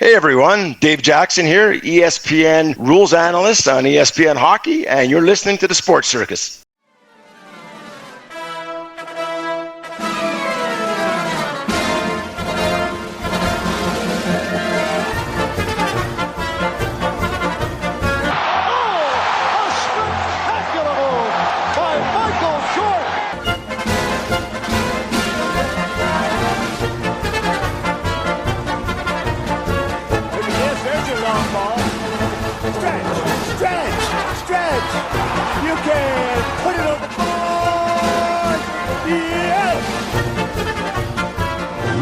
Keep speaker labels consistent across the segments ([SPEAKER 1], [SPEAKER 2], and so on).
[SPEAKER 1] Hey everyone, Dave Jackson here, ESPN rules analyst on ESPN Hockey, and you're listening to the Sports Circus.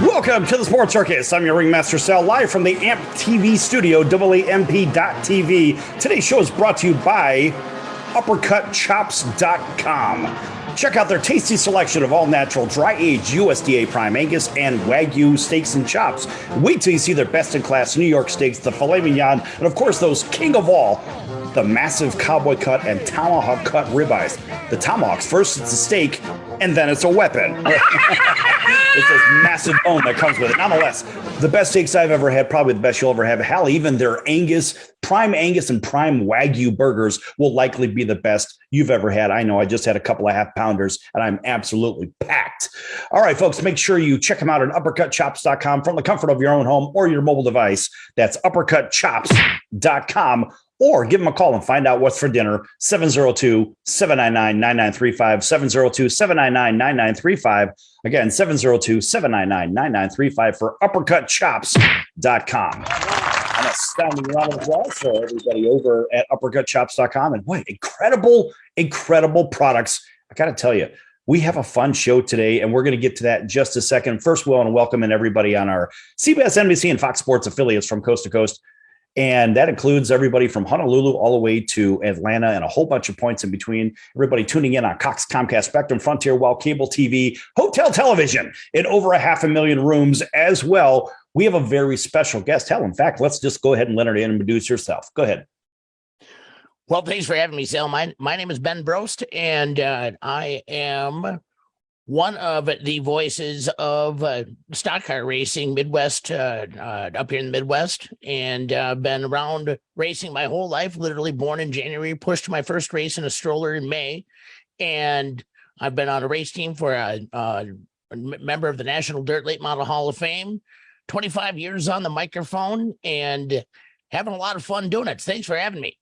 [SPEAKER 2] Welcome to the Sports Circus. I'm your Ringmaster Sal, live from the AMP TV studio, AAMP.TV. Today's show is brought to you by UppercutChops.com. Check out their tasty selection of all-natural, dry-aged USDA Prime Angus and Wagyu steaks and chops. Wait till you see their best-in-class New York steaks, the filet mignon, and of course those king of all, the massive cowboy cut and tomahawk cut ribeyes. The tomahawks, first it's a steak, and then it's a weapon. It's this massive bone that comes with it. Nonetheless, the best steaks I've ever had, probably the best you'll ever have. Hell, even their Prime Angus and Prime Wagyu burgers will likely be the best you've ever had. I know I just had a couple of half-pounders, and I'm absolutely packed. All right, folks, make sure you check them out at UppercutChops.com from the comfort of your own home or your mobile device. That's UppercutChops.com. Or give them a call and find out what's for dinner, 702-799-9935, 702-799-9935. Again, 702-799-9935 for UppercutChops.com. An astounding round of applause for everybody over at UppercutChops.com. And what incredible products. I got to tell you, we have a fun show today, and we're going to get to that in just a second. First, we want to welcome in everybody on our CBS, NBC, and Fox Sports affiliates from coast to coast. And that includes everybody from Honolulu all the way to Atlanta and a whole bunch of points in between. Everybody tuning in on Cox, Comcast, Spectrum, Frontier, Well, Cable TV, Hotel Television in over 500,000 rooms as well. We have a very special guest. Hell, in fact, let's just go ahead and let her introduce yourself. Go ahead.
[SPEAKER 3] Well, thanks for having me, Sal. My name is Ben Brost, and I am one of the voices of stock car racing Midwest, up here in the Midwest, and been around racing my whole life, literally born in January, pushed my first race in a stroller in May, and I've been on a race team for a member of the National Dirt Late Model Hall of Fame, 25 years on the microphone, and having a lot of fun doing it. Thanks for having me.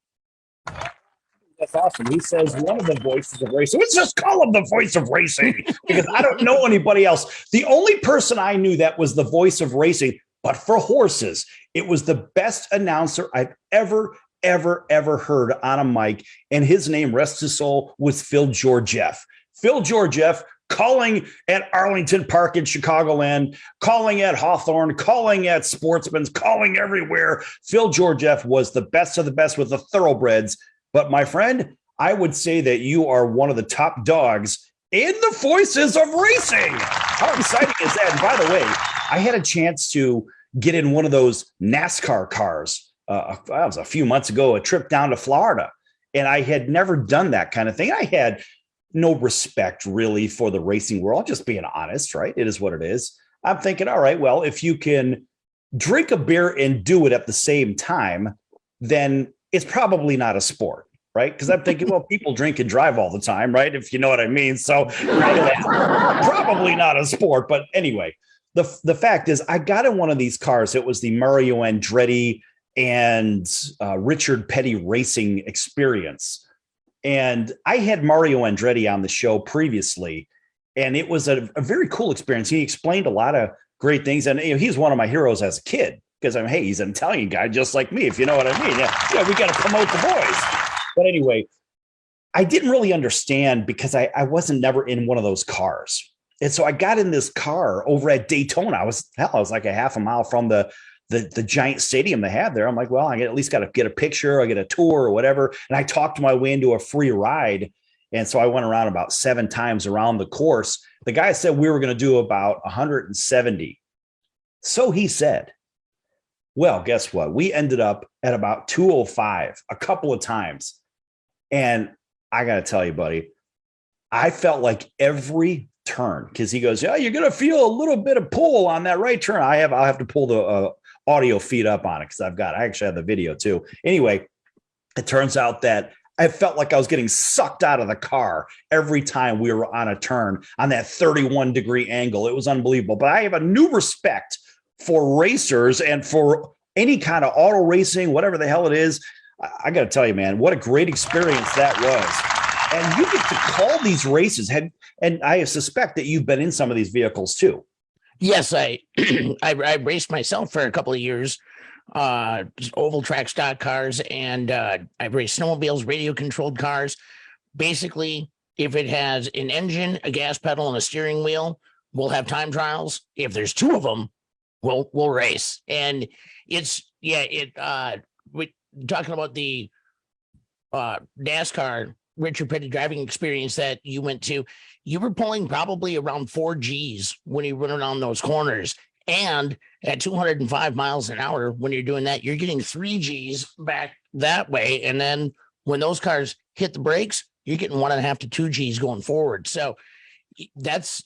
[SPEAKER 2] That's awesome. He says one of the voices of racing. Let's just call him the voice of racing because I don't know anybody else. The only person I knew that was the voice of racing, but for horses, it was the best announcer I've ever heard on a mic. And his name, rest his soul, was Phil Georgieff. Phil Georgieff calling at Arlington Park in Chicagoland, calling at Hawthorne, calling at Sportsman's, calling everywhere. Phil Georgieff was the best of the best with the thoroughbreds. But my friend, I would say that you are one of the top dogs in the voices of racing. How exciting is that? And by the way, I had a chance to get in one of those NASCAR cars. That was a few months ago, a trip down to Florida. And I had never done that kind of thing. I had no respect really for the racing world, just being honest, right? It is what it is. I'm thinking, all right, well, if you can drink a beer and do it at the same time, then it's probably not a sport, right? Because I'm thinking, well, people drink and drive all the time, right? If you know what I mean. So probably not a sport. But anyway, the fact is I got in one of these cars. It was the Mario Andretti and Richard Petty racing experience. And I had Mario Andretti on the show previously, and it was a very cool experience. He explained a lot of great things. And he's one of my heroes as a kid. Because he's an Italian guy just like me, if you know what I mean. Yeah, we got to promote the boys. But anyway, I didn't really understand because I wasn't never in one of those cars. And so I got in this car over at Daytona. I was like a half a mile from the giant stadium they had there. I'm like, well, I at least got to get a picture, I get a tour or whatever. And I talked my way into a free ride. And so I went around about 7 times around the course. The guy said we were going to do about 170. So he said. Well, guess what? We ended up at about 205 a couple of times. And I got to tell you, buddy, I felt like every turn, because he goes, yeah, you're going to feel a little bit of pull on that right turn. I'll have to pull the audio feed up on it because I actually have the video too. Anyway, it turns out that I felt like I was getting sucked out of the car every time we were on a turn on that 31-degree angle. It was unbelievable. But I have a new respect for racers and for any kind of auto racing, whatever the hell it is. I got to tell you, man, what a great experience that was. And you get to call these races. And I suspect that you've been in some of these vehicles too.
[SPEAKER 3] Yes, I raced myself for a couple of years. Just oval track stock cars, and I've raced snowmobiles, radio controlled cars. Basically, if it has an engine, a gas pedal, and a steering wheel, we'll have time trials. If there's two of them, we'll race. And we're talking about the NASCAR Richard Petty driving experience that you went to. You were pulling probably around 4 Gs when you run around those corners. And at 205 miles an hour, when you're doing that, you're getting 3 Gs back that way. And then when those cars hit the brakes, you're getting 1.5 to 2 Gs going forward. So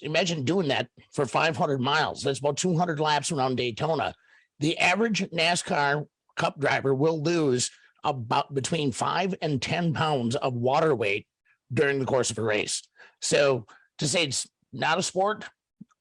[SPEAKER 3] imagine doing that for 500 miles. That's about 200 laps around Daytona. The average NASCAR Cup driver will lose about between 5 and 10 pounds of water weight during the course of a race. So to say it's not a sport,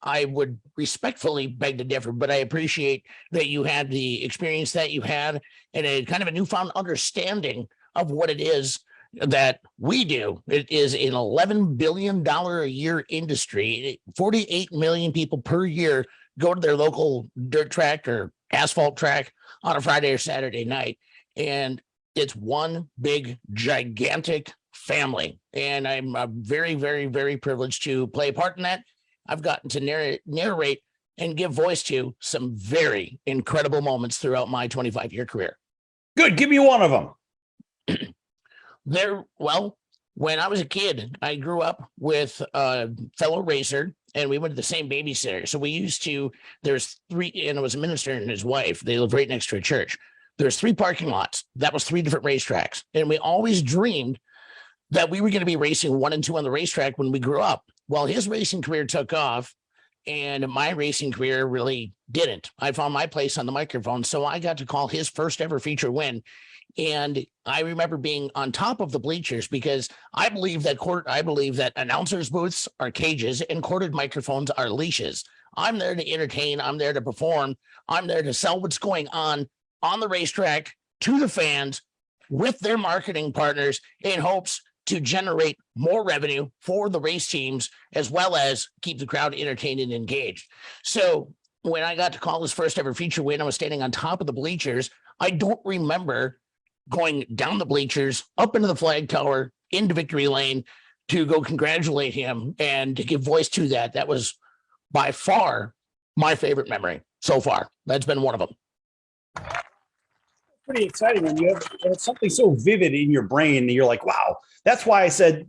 [SPEAKER 3] I would respectfully beg to differ, but I appreciate that you had the experience that you had and a kind of a newfound understanding of what it is that we do. It is an $11 billion a year industry. 48 million people per year go to their local dirt track or asphalt track on a Friday or Saturday night. And it's one big, gigantic family. And I'm very, very, very privileged to play a part in that. I've gotten to narrate and give voice to some very incredible moments throughout my 25-year career.
[SPEAKER 2] Good. Give me one of them.
[SPEAKER 3] When I was a kid, I grew up with a fellow racer, and we went to the same babysitter. So there's 3, and it was a minister and his wife. They live right next to a church. There's 3 parking lots. That was 3 different racetracks. And we always dreamed that we were going to be racing 1 and 2 on the racetrack when we grew up. Well, his racing career took off, and my racing career really didn't. I found my place on the microphone, so I got to call his first ever feature win. And I remember being on top of the bleachers because I believe that announcers' booths are cages and corded microphones are leashes. I'm there to entertain. I'm there to perform. I'm there to sell what's going on the racetrack to the fans with their marketing partners in hopes to generate more revenue for the race teams, as well as keep the crowd entertained and engaged. So when I got to call his first ever feature win, I was standing on top of the bleachers. I don't remember going down the bleachers, up into the flag tower, into victory lane to go congratulate him and to give voice to that. That was by far my favorite memory so far. That's been one of them.
[SPEAKER 2] Pretty exciting when you have something so vivid in your brain and you're like, wow. That's why I said,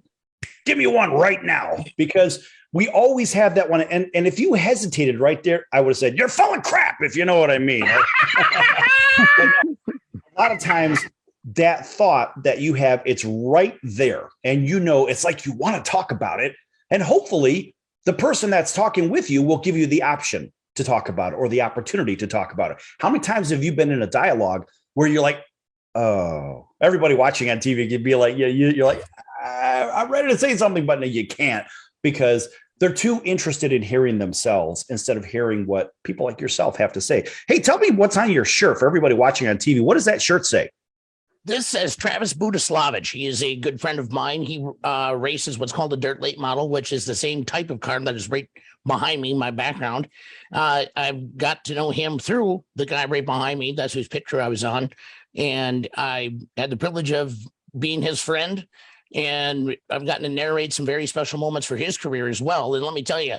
[SPEAKER 2] give me one right now, because we always have that one. And if you hesitated right there, I would have said, you're full of crap, if you know what I mean. A lot of times that thought that you have, it's right there. And it's like you want to talk about it. And hopefully the person that's talking with you will give you the option to talk about it or the opportunity to talk about it. How many times have you been in a dialogue where you're like, oh, everybody watching on TV could be like, you're like, I'm ready to say something, but no, you can't, because they're too interested in hearing themselves instead of hearing what people like yourself have to say. Hey, tell me what's on your shirt for everybody watching on TV. What does that shirt say?
[SPEAKER 3] This says Travis Budaslavich. He is a good friend of mine. He races what's called a dirt late model, which is the same type of car that is right behind me, my background. I've got to know him through the guy right behind me. That's whose picture I was on. And I had the privilege of being his friend. And I've gotten to narrate some very special moments for his career as well. And let me tell you,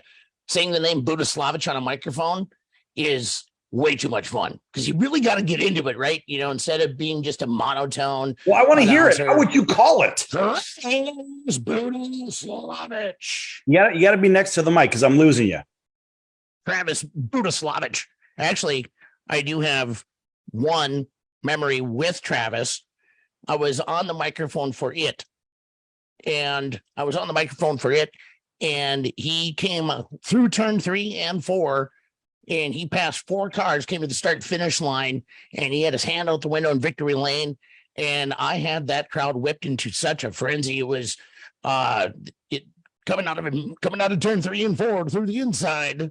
[SPEAKER 3] saying the name Budaslavich on a microphone is way too much fun because you really got to get into it, right? Instead of being just a monotone.
[SPEAKER 2] Well, I want to hear it. How would you call it?
[SPEAKER 3] Budaslavich.
[SPEAKER 2] Yeah, you got to be next to the mic because I'm losing you.
[SPEAKER 3] Travis Budaslavich. Actually, I do have one memory with Travis. I was on the microphone for it. And he came through turn 3 and 4 and he passed 4 cars, came to the start-finish line, and he had his hand out the window in victory lane, and I had that crowd whipped into such a frenzy. It was coming out of turn 3 and 4 through the inside,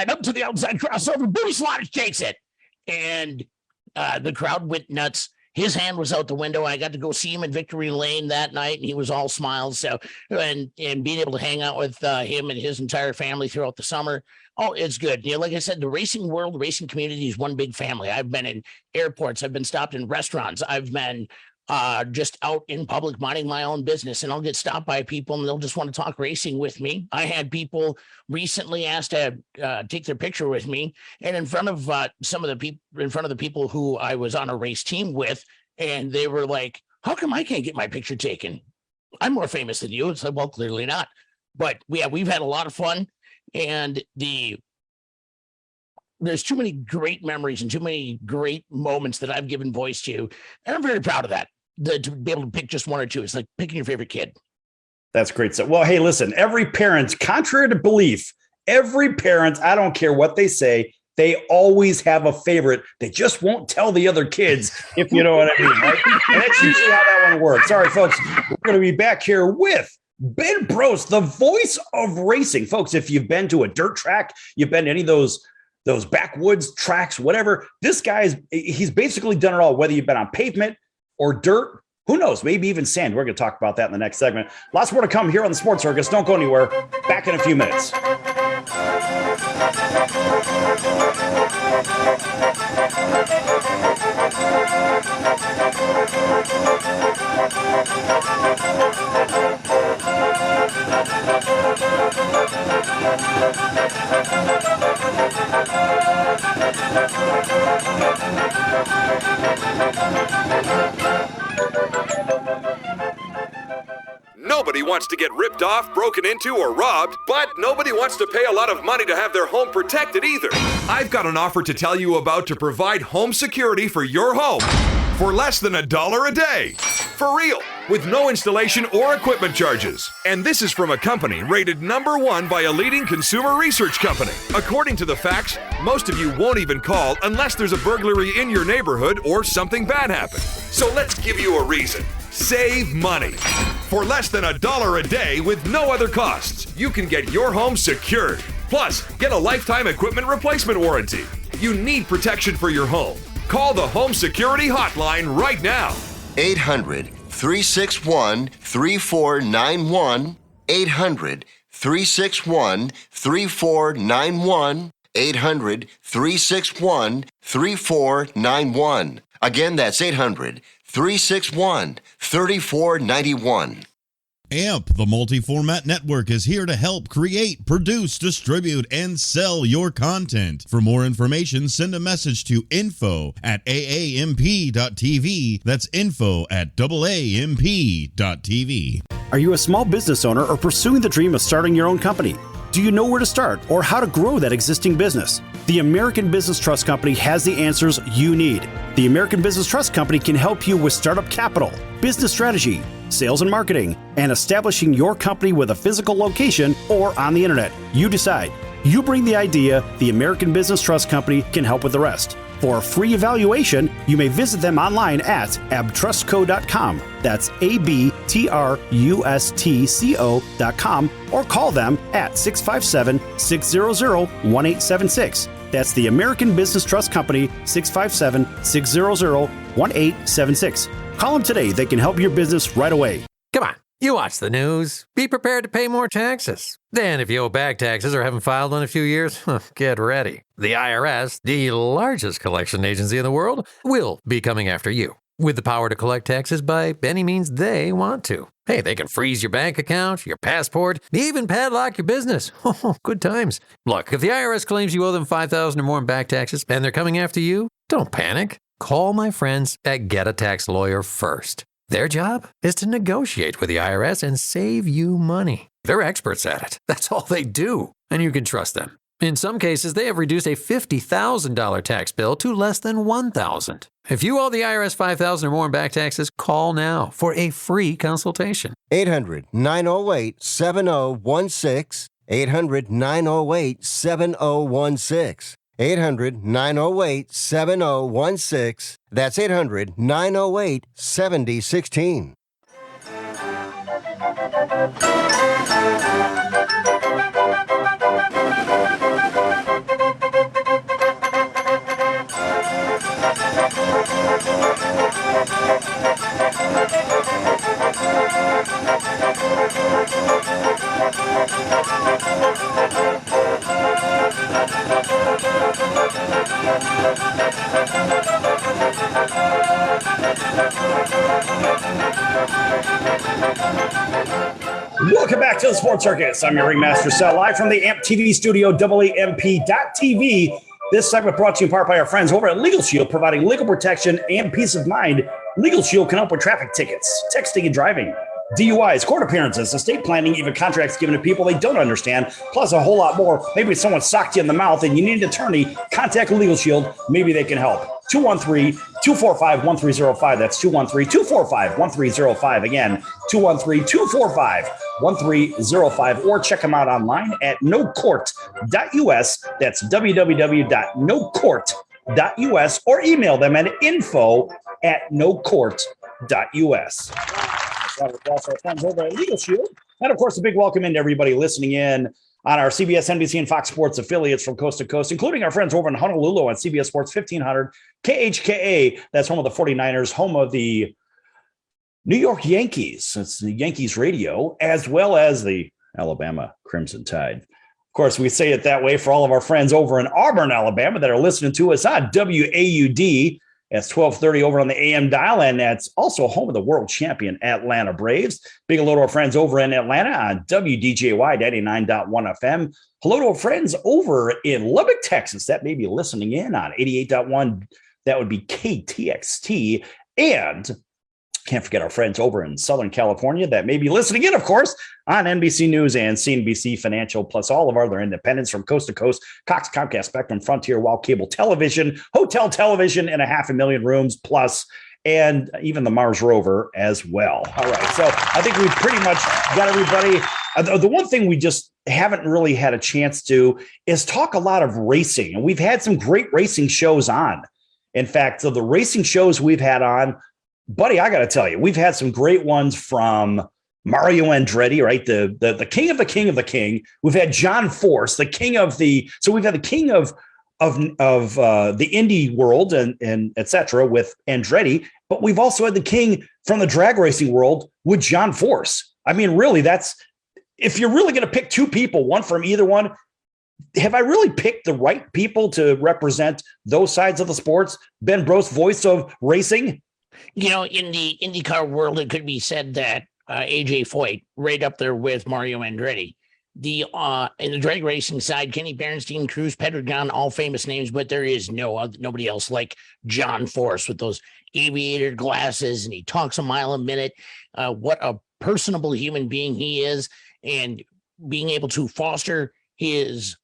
[SPEAKER 3] up to the outside crossover. Booty Slaughter takes it, and the crowd went nuts. His hand was out the window. I got to go see him in victory lane that night, and he was all smiles. So, and being able to hang out with him and his entire family throughout the summer. Oh, it's good. Like I said, the racing world, the racing community is one big family. I've been in airports. I've been stopped in restaurants. I've been just out in public minding my own business, and I'll get stopped by people and they'll just want to talk racing with me. I had people recently asked to take their picture with me, and in front of the people who I was on a race team with, and they were like, how come I can't get my picture taken? I'm more famous than you. It's like, well, clearly not. But we've had a lot of fun, and there's too many great memories and too many great moments that I've given voice to, and I'm very proud of that. To be able to pick just one or two, it's like picking your favorite kid.
[SPEAKER 2] That's great. So, well, hey, listen, every parent, contrary to belief, every parent, I don't care what they say, they always have a favorite. They just won't tell the other kids, if you know what I mean, right? And that's usually how that one works. All right, folks, we're going to be back here with Ben Brost, the voice of racing. Folks, if you've been to a dirt track, you've been to any of those backwoods tracks, whatever, this he's basically done it all, whether you've been on pavement or dirt, who knows, maybe even sand. We're going to talk about that in the next segment. Lots more to come here on the Sports Circus. Don't go anywhere. Back in a few minutes.
[SPEAKER 4] Nobody wants to get ripped off, broken into, or robbed, but nobody wants to pay a lot of money to have their home protected either. I've got an offer to tell you about to provide home security for your home for less than $1 a day. For real, with no installation or equipment charges. And this is from a company rated #1 by a leading consumer research company. According to the facts, most of you won't even call unless there's a burglary in your neighborhood or something bad happened. So let's give you a reason. Save money. For less than $1 a day with no other costs, you can get your home secured. Plus, get a lifetime equipment replacement warranty. You need protection for your home. Call the Home Security Hotline right now.
[SPEAKER 5] 800-361-3491. 800-361-3491. 800-361-3491. Again, that's 800-361-3491.
[SPEAKER 6] AMP, the multi-format network, is here to help create, produce, distribute, and sell your content. For more information, send a message to info@aamp.tv. That's info@aamp.tv.
[SPEAKER 7] Are you a small business owner or pursuing the dream of starting your own company? Do you know where to start or how to grow that existing business? The American Business Trust Company has the answers you need. The American Business Trust Company can help you with startup capital, business strategy, sales and marketing, and establishing your company with a physical location or on the internet. You decide. You bring the idea, the American Business Trust Company can help with the rest. For a free evaluation, you may visit them online at abtrustco.com. That's abtrustco.com, or call them at 657-600-1876. That's the American Business Trust Company, 657-600-1876. Call them today. They can help your business right away.
[SPEAKER 8] Come on, you watch the news. Be prepared to pay more taxes. Then if you owe back taxes or haven't filed in a few years, get ready. The IRS, the largest collection agency in the world, will be coming after you with the power to collect taxes by any means they want to. Hey, they can freeze your bank account, your passport, even padlock your business. Oh, good times. Look, if the IRS claims you owe them $5,000 or more in back taxes and they're coming after you, don't panic. Call my friends at Get a Tax Lawyer first. Their job is to negotiate with the IRS and save you money. They're experts at it. That's all they do, and you can trust them. In some cases, they have reduced a $50,000 tax bill to less than $1,000. If you owe the IRS $5,000 or more in back taxes, call now for a free consultation.
[SPEAKER 5] 800-908-7016. 800-908-7016. 800-908-7016. That's 800-908-7016.
[SPEAKER 2] Welcome back to the Sports Circus. I'm your Ringmaster Sal, live from the AMP TV studio, AAMP.TV. This segment brought to you in part by our friends over at Legal Shield, providing legal protection and peace of mind. Legal Shield can help with traffic tickets, texting and driving, DUIs, court appearances, estate planning, even contracts given to people they don't understand, plus a whole lot more. Maybe someone socked you in the mouth and you need an attorney. Contact Legal Shield. Maybe they can help. 213-245-1305. That's 213-245-1305. Again, 213-245-1305. Or check them out online at nocourt.us. That's www.nocourt.us. Or email them at info@nocourt.us. Our friends over at Legal Shield. And of course, a big welcome into everybody listening in on our CBS, NBC, and Fox Sports affiliates from coast to coast, including our friends over in Honolulu on CBS Sports 1500, KHKA. That's home of the 49ers, home of the New York Yankees. It's the Yankees radio, as well as the Alabama Crimson Tide. Of course, we say it that way for all of our friends over in Auburn, Alabama, that are listening to us on WAUD. That's 1230 over on the AM dial, and that's also home of the world champion Atlanta Braves. Big hello to our friends over in Atlanta on WDJY 89.1 FM. Hello to our friends over in Lubbock, Texas, that may be listening in on 88.1. That would be KTXT. And can't forget our friends over in Southern California that may be listening in, of course, on NBC News and CNBC Financial, plus all of our other independents from coast to coast, Cox, Comcast, Spectrum, Frontier, Wild Cable Television, Hotel Television, and 500,000 rooms plus, and even the Mars rover as well. All right, so I think we've pretty much got everybody. The one thing we just haven't really had a chance to is talk a lot of racing, and we've had some great racing shows on. In fact, so the racing shows we've had on, buddy, I got to tell you, we've had some great ones from Mario Andretti, right? The king of the king of the king. We've had John Force, the king of the. So we've had the king of the Indy world and et cetera with Andretti, but we've also had the king from the drag racing world with John Force. I mean, really, that's if you're really going to pick two people, one from either one. Have I really picked the right people to represent those sides of the sports? Ben Brost, voice of racing.
[SPEAKER 3] You know, in the IndyCar world, it could be said that AJ Foyt right up there with Mario Andretti. In the drag racing side, Kenny Berenstein, Cruz Pedregon, all famous names, but there is nobody else like John Force with those aviator glasses, and he talks a mile a minute. What a personable human being he is, and being able to foster his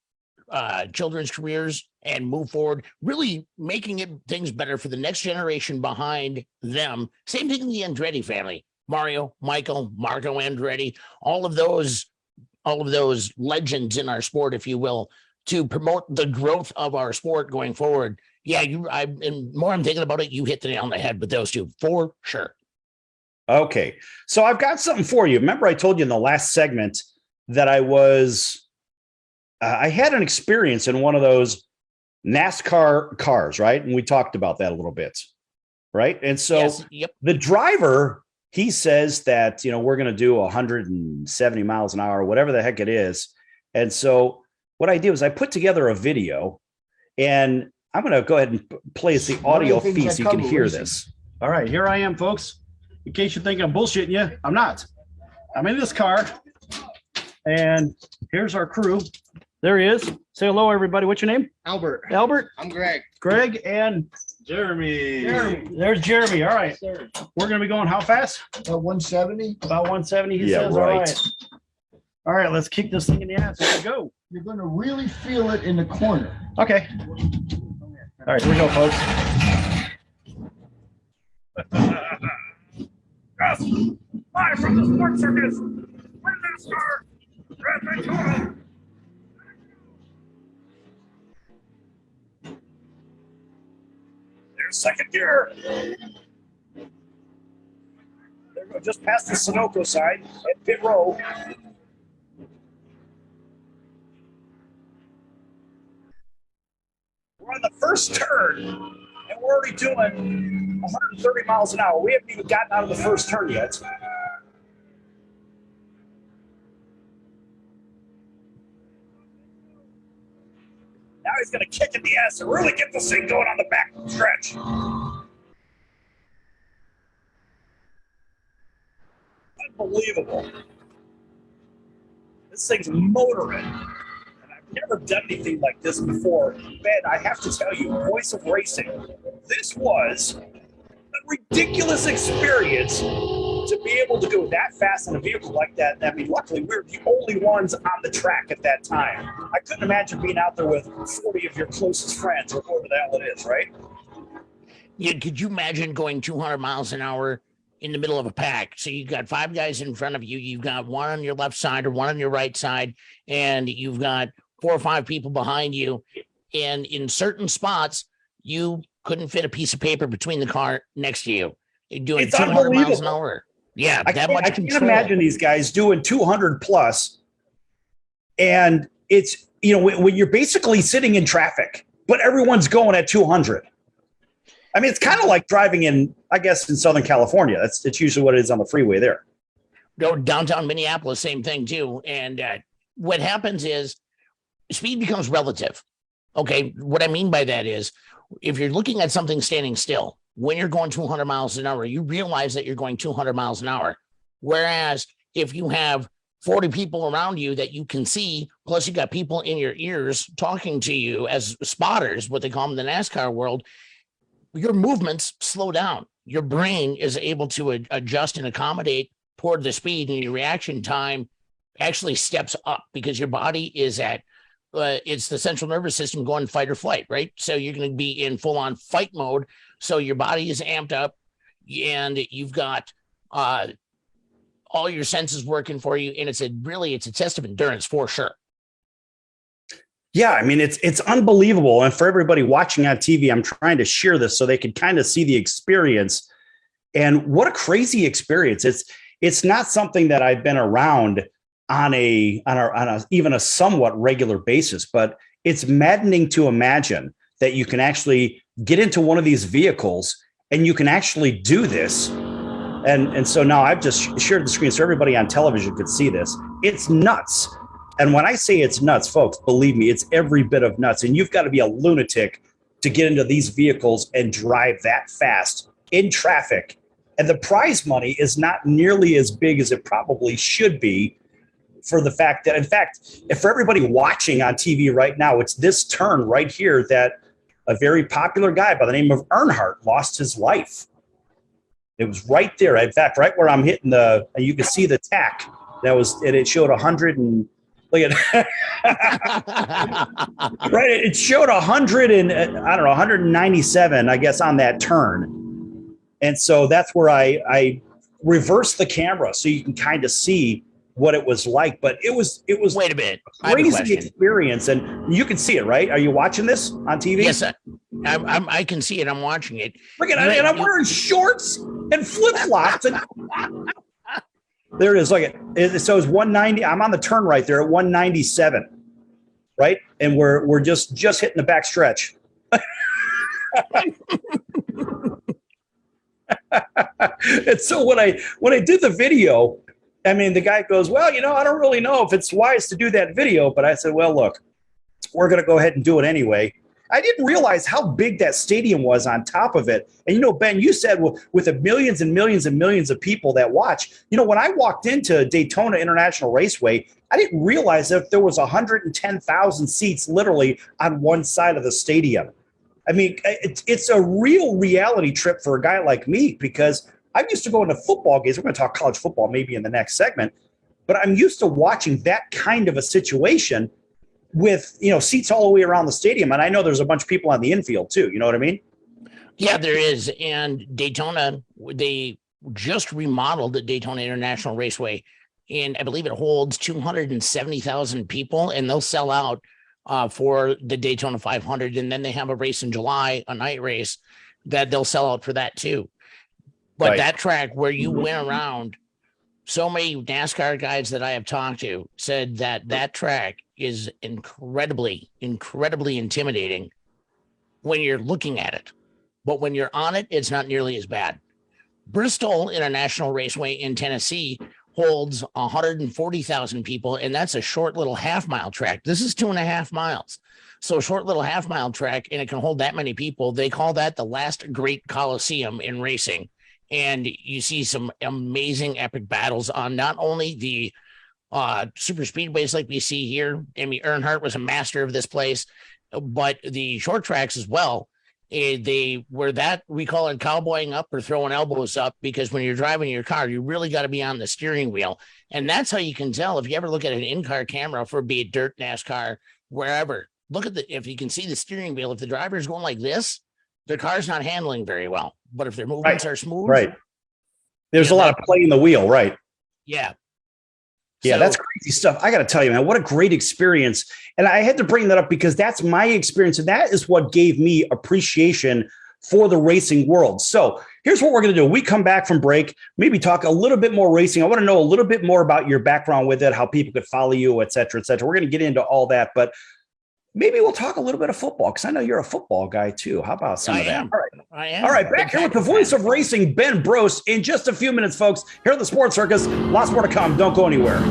[SPEAKER 3] children's careers and move forward, really making things better for the next generation behind them. Same thing in the Andretti family. Mario, Michael, Marco Andretti, all of those legends in our sport, if you will, to promote the growth of our sport going forward. Yeah, and more I'm thinking about it, you hit the nail on the head with those two, for sure.
[SPEAKER 2] Okay, so I've got something for you. Remember I told you in the last segment that I had an experience in one of those NASCAR cars, right? And we talked about that a little bit, right? And so
[SPEAKER 3] yes, yep.
[SPEAKER 2] The driver, he says that, we're going to do 170 miles an hour, whatever the heck it is. And so what I did was I put together a video, and I'm going to go ahead and play the audio feed so you can hear this.
[SPEAKER 9] All right, here I am, folks. In case you think I'm bullshitting you, I'm not. I'm in this car, and here's our crew. There he is. Say hello, everybody. What's your name?
[SPEAKER 10] Albert.
[SPEAKER 9] Albert.
[SPEAKER 10] I'm Greg.
[SPEAKER 9] Greg and
[SPEAKER 10] Jeremy.
[SPEAKER 9] There's Jeremy. All right.
[SPEAKER 10] Sir.
[SPEAKER 9] We're going to be going how fast?
[SPEAKER 10] About 170.
[SPEAKER 9] About 170, he
[SPEAKER 2] Yeah,
[SPEAKER 9] says.
[SPEAKER 2] right.
[SPEAKER 9] All right, let's kick this thing in the ass. Here we go.
[SPEAKER 10] You're going to really feel it in the corner.
[SPEAKER 9] Okay. All right, here we go, folks.
[SPEAKER 2] Live from the Sports Circus, with NASCAR, Grand Daytona, second gear. There we go, just past the Sunoco side at pit row. We're on the first turn, and we're already doing 130 miles an hour. We haven't even gotten out of the first turn yet. Now he's going to kick in the ass and really get this thing going on the back stretch. Unbelievable. This thing's motoring. And I've never done anything like this before. Ben, I have to tell you, Voice of Racing, this was a ridiculous experience to be able to go that fast in a vehicle like that. I mean, luckily, we were the only ones on the track at that time. I couldn't imagine being out there with 40 of your closest friends or whatever the hell it is, right?
[SPEAKER 3] Yeah, could you imagine going 200 miles an hour in the middle of a pack? So you've got 5 guys in front of you. You've got one on your left side or one on your right side, and you've got 4 or 5 people behind you. And in certain spots, you couldn't fit a piece of paper between the car next to you. You're doing
[SPEAKER 2] It's
[SPEAKER 3] 200 miles an hour. Yeah,
[SPEAKER 2] I can't imagine these guys doing 200 plus. And it's, you know, when you're basically sitting in traffic, but everyone's going at 200. I mean, it's kind of like driving in, I guess, in Southern California. It's usually what it is on the freeway there.
[SPEAKER 3] Go downtown Minneapolis, same thing too. And what happens is speed becomes relative. Okay, what I mean by that is if you're looking at something standing still, when you're going 200 miles an hour, you realize that you're going 200 miles an hour. Whereas if you have 40 people around you that you can see, plus you got people in your ears talking to you as spotters, what they call them in the NASCAR world, your movements slow down. Your brain is able to adjust and accommodate toward the speed, and your reaction time actually steps up because your body is at it's the central nervous system going fight or flight, right? So you're going to be in full-on fight mode. So your body is amped up, and you've got all your senses working for you, and it's a test of endurance for sure.
[SPEAKER 2] Yeah, I mean, it's unbelievable. And for everybody watching on TV, I'm trying to share this so they can kind of see the experience. And what a crazy experience. It's not something that I've been around on a even a somewhat regular basis, but it's maddening to imagine that you can actually get into one of these vehicles and you can actually do this. And so now I've just shared the screen so everybody on television could see this. It's nuts. And when I say it's nuts, folks, believe me, it's every bit of nuts. And you've got to be a lunatic to get into these vehicles and drive that fast in traffic. And the prize money is not nearly as big as it probably should be, for the fact that, in fact, if for everybody watching on TV right now, it's this turn right here that a very popular guy by the name of Earnhardt lost his life. It was right there. In fact, right where I'm hitting you can see the tack. That was, and it showed 100 and look at right. It showed 100 and I don't know, 197, I guess, on that turn. And so that's where I reversed the camera so you can kind of see what it was like. But it was
[SPEAKER 3] wait a minute,
[SPEAKER 2] crazy experience, and you can see it, right? Are you watching this on TV?
[SPEAKER 3] Yes, I can see it. I'm watching it.
[SPEAKER 2] Look at it, and I'm wearing shorts and flip flops, and there it is. Look at it. So it's 190. I'm on the turn right there at 197, right? And we're just hitting the back stretch. And so when I did the video, I mean, the guy goes, well, I don't really know if it's wise to do that video. But I said, well, look, we're going to go ahead and do it anyway. I didn't realize how big that stadium was on top of it. And, Ben, you said with the millions and millions and millions of people that watch, when I walked into Daytona International Raceway, I didn't realize that there was 110,000 seats literally on one side of the stadium. I mean, it's a real reality trip for a guy like me, because I'm used to going to football games. We're going to talk college football maybe in the next segment, but I'm used to watching that kind of a situation with, seats all the way around the stadium. And I know there's a bunch of people on the infield too. You know what I mean?
[SPEAKER 3] Yeah, there is. And Daytona, they just remodeled the Daytona International Raceway, and I believe it holds 270,000 people, and they'll sell out for the Daytona 500. And then they have a race in July, a night race. that they'll sell out for that too. But
[SPEAKER 2] Right.
[SPEAKER 3] that track where you went around, so many NASCAR guys that I have talked to said that track is incredibly intimidating when you're looking at it. But when you're on it, it's not nearly as bad. Bristol International Raceway in Tennessee holds 140,000 people, and that's a short little half-mile track. This is 2.5 miles. So a short little half-mile track, and it can hold that many people. They call that the last great Coliseum in racing. And you see some amazing epic battles on not only the super speedways like we see here. Amy Earnhardt was a master of this place, but the short tracks as well. We call it cowboying up or throwing elbows up, because when you're driving your car, you really got to be on the steering wheel. And that's how you can tell. If you ever look at an in-car camera for be it dirt, NASCAR, wherever, if you can see the steering wheel, if the driver is going like this, the car's not handling very well. But if their movements are smooth,
[SPEAKER 2] Right. There's a lot of play in the wheel, right?
[SPEAKER 3] Yeah.
[SPEAKER 2] Yeah,
[SPEAKER 3] So-
[SPEAKER 2] that's crazy stuff. I got to tell you, man, what a great experience. And I had to bring that up because that's my experience. And that is what gave me appreciation for the racing world. So here's what we're going to do. We come back from break, maybe talk a little bit more racing. I want to know a little bit more about your background with it, how people could follow you, et cetera, et cetera. We're going to get into all that, but maybe we'll talk a little bit of football because I know you're a football guy too. How about some of that?
[SPEAKER 3] I am.
[SPEAKER 2] All right, back here with the voice of racing, Ben Brost, in just a few minutes, folks. Here at the Sports Circus. Lots more to come. Don't go anywhere.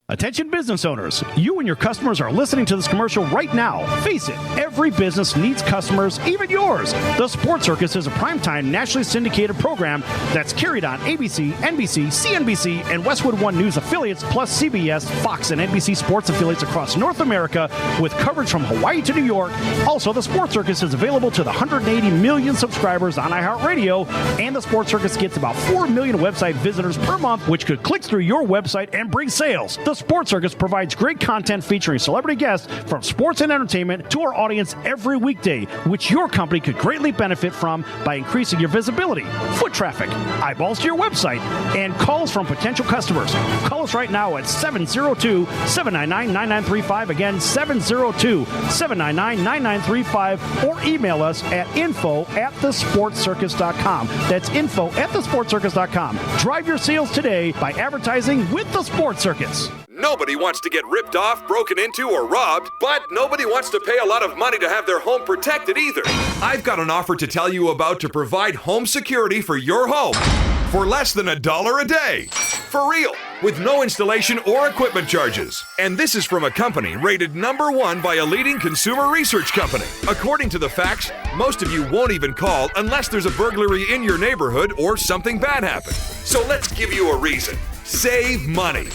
[SPEAKER 7] Attention business owners, you and your customers are listening to this commercial right now. Face it, every business needs customers, even yours. The Sports Circus is a primetime nationally syndicated program that's carried on ABC, NBC, CNBC, and Westwood One News affiliates, plus CBS, Fox, and NBC sports affiliates across North America with coverage from Hawaii to New York. Also, the Sports Circus is available to the 180 million subscribers on iHeartRadio, and the Sports Circus gets about 4 million website visitors per month, which could click through your website and bring sales. The Sports Circus provides great content featuring celebrity guests from sports and entertainment to our audience every weekday, which your company could greatly benefit from by increasing your visibility, foot traffic, eyeballs to your website, and calls from potential customers. Call us right now at 702-799-9935. Again, 702-799-9935, or email us at info@thesportscircus.com. That's info@thesportscircus.com. Drive your sales today by advertising with the Sports Circus.
[SPEAKER 4] Nobody wants to get ripped off, broken into, or robbed, but nobody wants to pay a lot of money to have their home protected either. I've got an offer to tell you about to provide home security for your home for less than $1 a day. For real, with no installation or equipment charges. And this is from a company rated #1 by a leading consumer research company. According to the facts, most of you won't even call unless there's a burglary in your neighborhood or something bad happened. So let's give you a reason. Save money.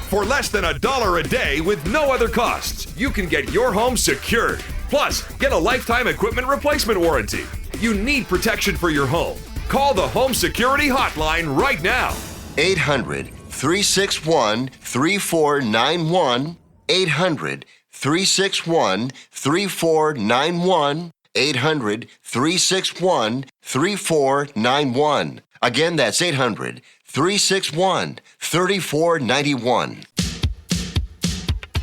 [SPEAKER 4] For less than $1 a day with no other costs, you can get your home secured. Plus, get a lifetime equipment replacement warranty. You need protection for your home. Call the Home Security Hotline right now.
[SPEAKER 5] 800-361-3491. 800-361-3491. 800-361-3491. Again, that's 800-361-3491.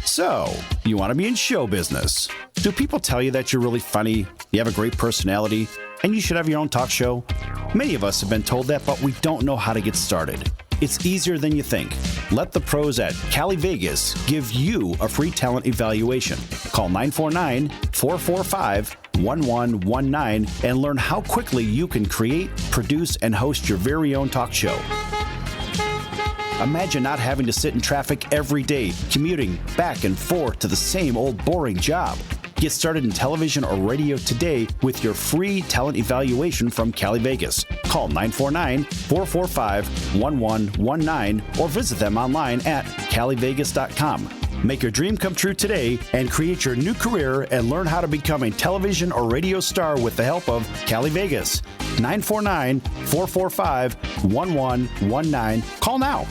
[SPEAKER 7] So, you want to be in show business. Do people tell you that you're really funny, you have a great personality, and you should have your own talk show? Many of us have been told that, but we don't know how to get started. It's easier than you think. Let the pros at Cali Vegas give you a free talent evaluation. Call 949-445-1119 and learn how quickly you can create, produce, and host your very own talk show. Imagine not having to sit in traffic every day, commuting back and forth to the same old boring job. Get started in television or radio today with your free talent evaluation from Cali Vegas. Call 949-445-1119 or visit them online at calivegas.com. Make your dream come true today and create your new career and learn how to become a television or radio star with the help of Cali Vegas. 949-445-1119. Call now.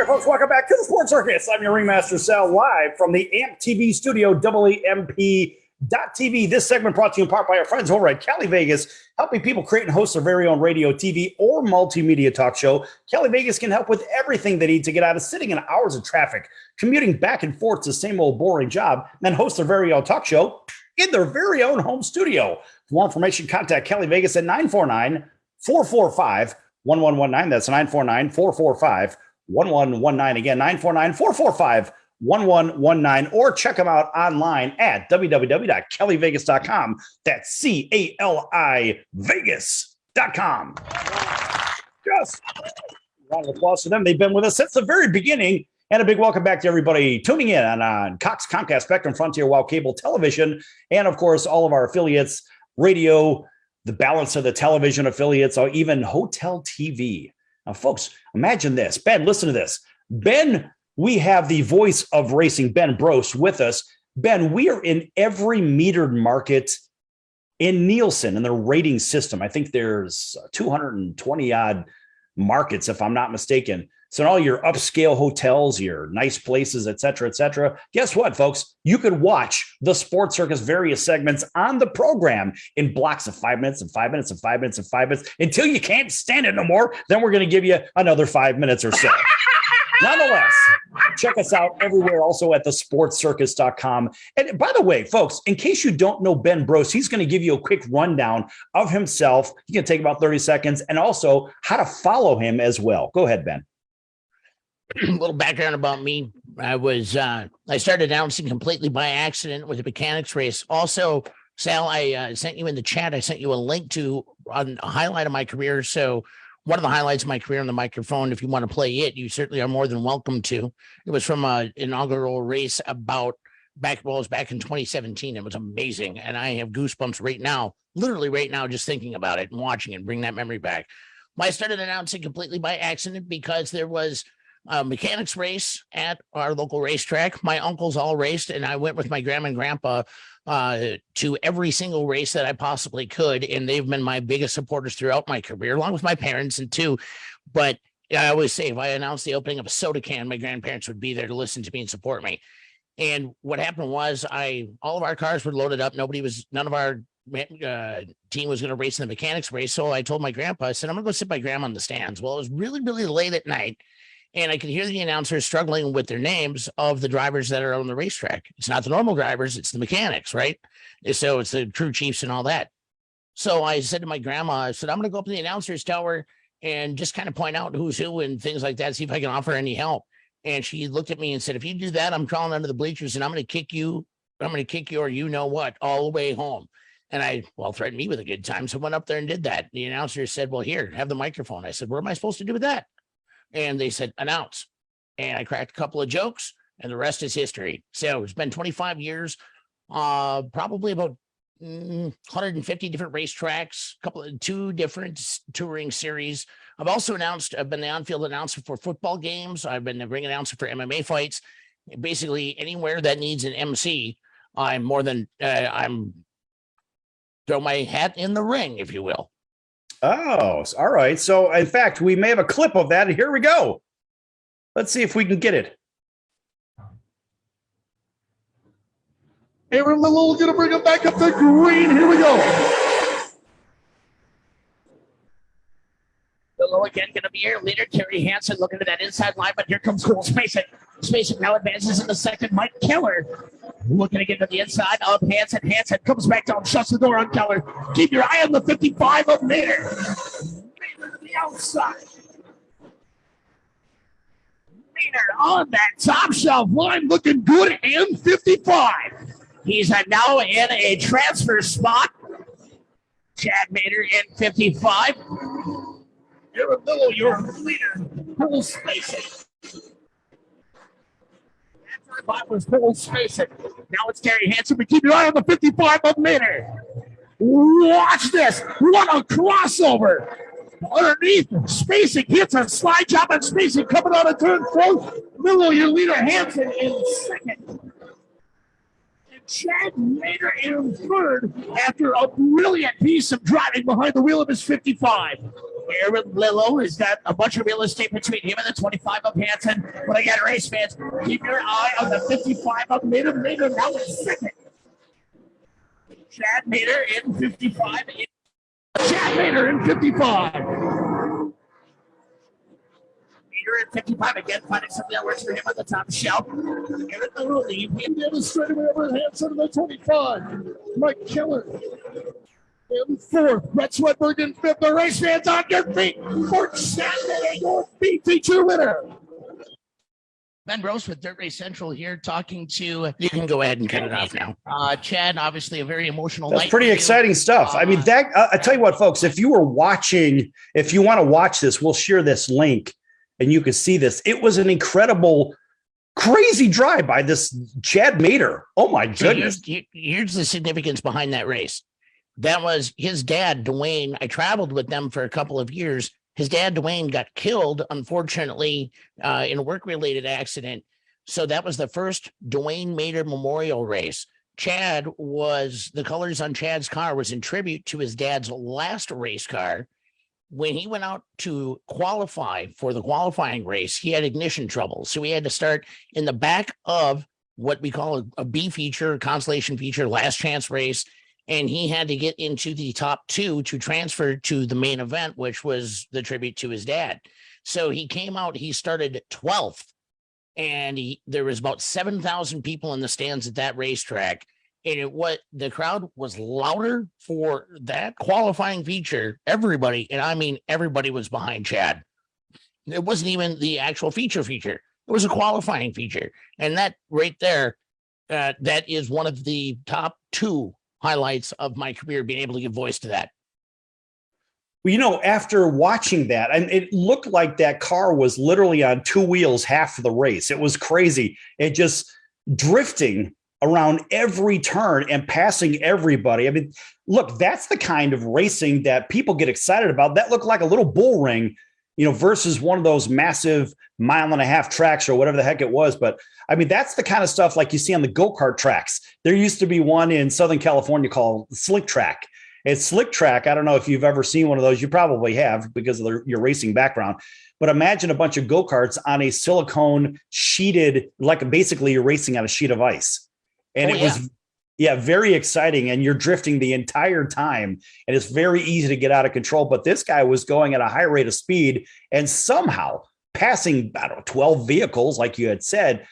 [SPEAKER 2] Folks, welcome back to the Sports Circus. I'm your Ringmaster Sal, live from the AMP TV studio, WAMP.TV. This segment brought to you in part by our friends over at Cali Vegas, helping people create and host their very own radio, TV, or multimedia talk show. Cali Vegas can help with everything they need to get out of sitting in hours of traffic, commuting back and forth to the same old boring job, and then host their very own talk show in their very own home studio. For more information, contact Cali Vegas at 949-445-1119. That's 949-445-1119. 1119 again, 949-445-1119, or check them out online at www.calivegas.com. That's CALI Vegas.com. Just round of applause for them. They've been with us since the very beginning. And a big welcome back to everybody tuning in on Cox, Comcast, Spectrum, Frontier, Wow Cable Television, and of course, all of our affiliates, radio, the balance of the television affiliates, or even Hotel TV. Now, folks, imagine this. Ben, listen to this. Ben, we have the voice of racing, Ben Brost, with us. Ben, we are in every metered market in Nielsen and their rating system. I think there's 220-odd markets, if I'm not mistaken. So in all your upscale hotels, your nice places, et cetera, guess what, folks? You could watch the Sports Circus various segments on the program in blocks of 5 minutes and 5 minutes and 5 minutes and 5 minutes until you can't stand it no more. Then we're going to give you another 5 minutes or so. Nonetheless, check us out everywhere, also at thesportscircus.com. And by the way, folks, in case you don't know Ben Brost, he's going to give you a quick rundown of himself. He's going to take about 30 seconds, and also how to follow him as well. Go ahead, Ben.
[SPEAKER 3] A little background about me. I started announcing completely by accident with a mechanics race. Also, Sal, I sent you in the chat. I sent you a link to a highlight of my career. So one of the highlights of my career on the microphone, if you want to play it, you certainly are more than welcome to. It was from an inaugural race back in 2017. It was amazing. And I have goosebumps right now, literally right now, just thinking about it and watching it, bring that memory back. I started announcing completely by accident because there was a mechanics race at our local racetrack. My uncles all raced, and I went with my grandma and grandpa to every single race that I possibly could, and they've been my biggest supporters throughout my career, along with my parents and too. But I always say if I announced the opening of a soda can, my grandparents would be there to listen to me and support me. And what happened was all of our cars were loaded up. None of our team was going to race in the mechanics race. So I told my grandpa, I said, I'm going to go sit by grandma in the stands. Well, it was really, really late at night, and I could hear the announcers struggling with their names of the drivers that are on the racetrack. It's not the normal drivers, it's the mechanics, right? So it's the crew chiefs and all that. So I said to my grandma, I said, I'm going to go up to the announcers tower and just kind of point out who's who and things like that, see if I can offer any help. And she looked at me and said, if you do that, I'm crawling under the bleachers and I'm going to kick you or you know what, all the way home. And threatened me with a good time. So I went up there and did that. The announcer said, well, here, have the microphone. I said, what am I supposed to do with that? And they said, announce. And I cracked a couple of jokes, and the rest is history. So it's been 25 years, probably about 150 different racetracks, two different touring series. I've also I've been the on-field announcer for football games. I've been the ring announcer for MMA fights. Basically, anywhere that needs an MC, I'm throw my hat in the ring, if you will.
[SPEAKER 2] Oh, all right. So, in fact, we may have a clip of that. Here we go. Let's see if we can get it.
[SPEAKER 10] Hey, we're going to bring it back up to green. Here we go.
[SPEAKER 3] Below again, going to be air leader Terry Hansen looking at that inside line, but here comes Cole Spacek. Spacek now advances in the second. Mike Keller looking to get to the inside of Hansen. Hansen comes back down, shuts the door on Keller. Keep your eye on the 55 of Maynard. Maynard to the outside. Maynard on that top shelf line, looking good in 55. He's now in a transfer spot. Chad Mater in 55. You're below your leader, Paul Spacing. That was Paul Spacing. Now it's Terry Hansen, but keep your eye on the 55 of Mater. Watch this. What a crossover. Underneath, Spacing hits a slide job, and Spacing coming out of turn 4. Below your leader, Hansen in second. Chad Mater in third after a brilliant piece of driving behind the wheel of his 55. Aaron Lillo has got a bunch of real estate between him and the 25 of Hansen. But again, race fans, keep your eye on the 55 of Mater. Mater now in second. Chad Mater in 55. Chad Mater in 55. At 55 again, finding something that works for him on the top shelf. Eric Maloney, in down the straightaway over Hansen of the 25. Mike Keller in fourth. Brett Swedberg in fifth. The race fans on your feet for Saturday, your feature winner. Ben Brost with Dirt Race Central here talking to, you can go ahead and cut it off now. Chad, obviously a very emotional
[SPEAKER 2] That's
[SPEAKER 3] night.
[SPEAKER 2] pretty exciting stuff. I mean, that I tell you what, folks, if you were watching, if you want to watch this, we'll share this link and you can see this. It was an incredible, crazy drive by this Chad Mater. Oh my goodness.
[SPEAKER 3] So here's the significance behind that race. That was his dad, Dwayne. I traveled with them for a couple of years. His dad, Dwayne, got killed, unfortunately, in a work-related accident. So that was the first Dwayne Mater Memorial race. Chad was, the colors on Chad's car was in tribute to his dad's last race car. When he went out to qualify for the qualifying race, he had ignition trouble. So he had to start in the back of what we call a B feature, consolation feature, last chance race. And he had to get into the top two to transfer to the main event, which was the tribute to his dad. So he came out, he started 12th, and there was about 7,000 people in the stands at that racetrack. And the crowd was louder for that qualifying feature. Everybody, and I mean everybody, was behind Chad. It wasn't even the actual feature. It was a qualifying feature. And that right there, that is one of the top two highlights of my career, being able to give voice to that.
[SPEAKER 2] Well, you know, after watching that, and it looked like that car was literally on two wheels half of the race. It was crazy. It just drifting around every turn and passing everybody. I mean, look, that's the kind of racing that people get excited about. That looked like a little bull ring, you know, versus one of those massive 1.5 mile tracks or whatever the heck it was. But I mean, that's the kind of stuff like you see on the go-kart tracks. There used to be one in Southern California called Slick Track. It's Slick Track. I don't know if you've ever seen one of those. You probably have because of your racing background. But imagine a bunch of go-karts on a silicone sheeted, like basically you're racing on a sheet of ice. And was very exciting. And you're drifting the entire time. And it's very easy to get out of control. But this guy was going at a high rate of speed and somehow passing, 12 vehicles, like you had said,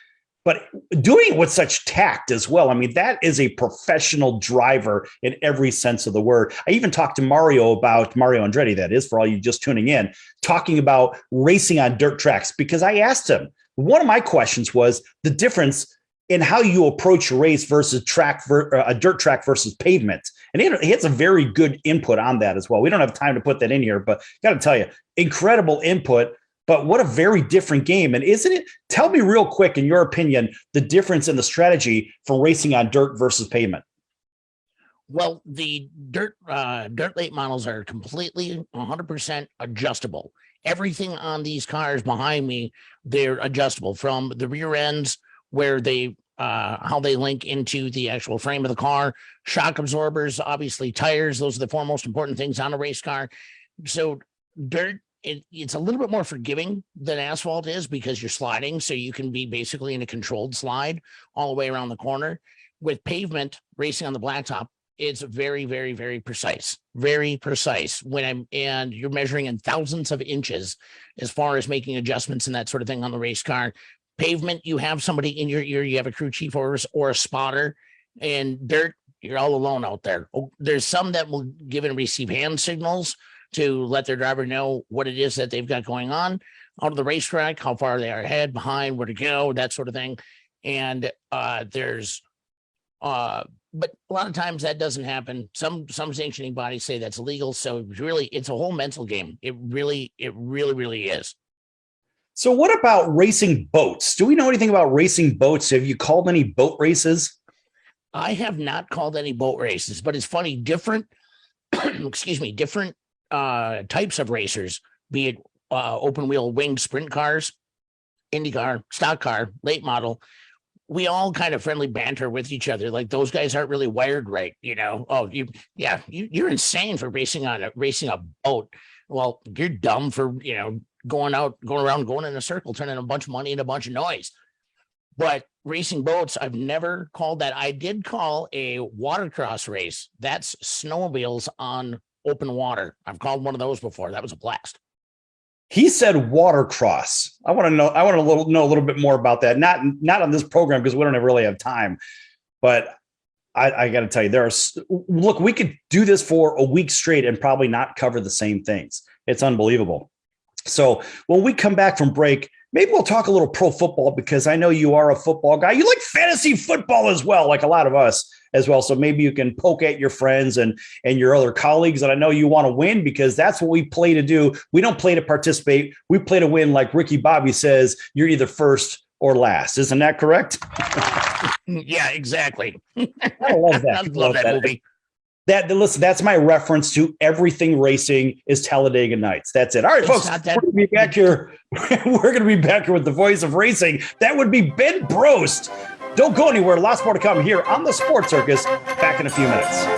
[SPEAKER 2] but doing it with such tact as well. I mean, that is a professional driver in every sense of the word. I even talked to Mario Andretti, that is, for all you just tuning in, talking about racing on dirt tracks, because I asked him, one of my questions was the difference in how you approach a race versus a dirt track versus pavement. And he had some very good input on that as well. We don't have time to put that in here, but got to tell you, incredible input. But what a very different game. And isn't it? Tell me real quick, in your opinion, the difference in the strategy for racing on dirt versus pavement.
[SPEAKER 3] Well, the dirt late models are completely 100% adjustable. Everything on these cars behind me, they're adjustable, from the rear ends, where they how they link into the actual frame of the car, shock absorbers, obviously tires. Those are the four most important things on a race car. So dirt, it's a little bit more forgiving than asphalt is, because you're sliding. So you can be basically in a controlled slide all the way around the corner. With pavement racing on the blacktop, it's very, very, very precise, and you're measuring in thousands of inches as far as making adjustments and that sort of thing on the race car. Pavement, you have somebody in your ear, you have a crew chief or a spotter. And dirt, you're all alone out there. There's some that will give and receive hand signals to let their driver know what it is that they've got going on out of the racetrack, how far they are ahead, behind, where to go, that sort of thing. And there's But a lot of times that doesn't happen. Some sanctioning bodies say that's illegal. So really, it's a whole mental game. It really is.
[SPEAKER 2] So what about racing boats? Do we know anything about racing boats? Have you called any boat races?
[SPEAKER 3] I have not called any boat races, but it's funny, different, different types of racers, be it open wheel winged sprint cars, IndyCar, stock car, late model. We all kind of friendly banter with each other. Like those guys aren't really wired right, you know. Oh, you're insane for racing a boat. Well, you're dumb for, you know, going around, going in a circle, turning a bunch of money into a bunch of noise. But racing boats, I've never called that. I did call a watercross race. That's snowmobiles on open water. I've called one of those before. That was a blast.
[SPEAKER 2] He said watercross. I want to know a little bit more about that. Not on this program because we don't really have time. But I got to tell you, look, we could do this for a week straight and probably not cover the same things. It's unbelievable. So when we come back from break, maybe we'll talk a little pro football because I know you are a football guy. You like fantasy football as well, like a lot of us as well. So maybe you can poke at your friends and your other colleagues. And I know you want to win because that's what we play to do. We don't play to participate. We play to win. Like Ricky Bobby says, you're either first or last. Isn't that correct?
[SPEAKER 3] Yeah, exactly.
[SPEAKER 2] I love that.
[SPEAKER 3] I love that movie.
[SPEAKER 2] Listen, that's my reference to everything racing is Talladega Nights. That's it. All right, folks, we're going to be back here. We're going to be back here with the voice of racing. That would be Ben Brost. Don't go anywhere. Lots more to come here on the Sports Circus. Back in a few minutes.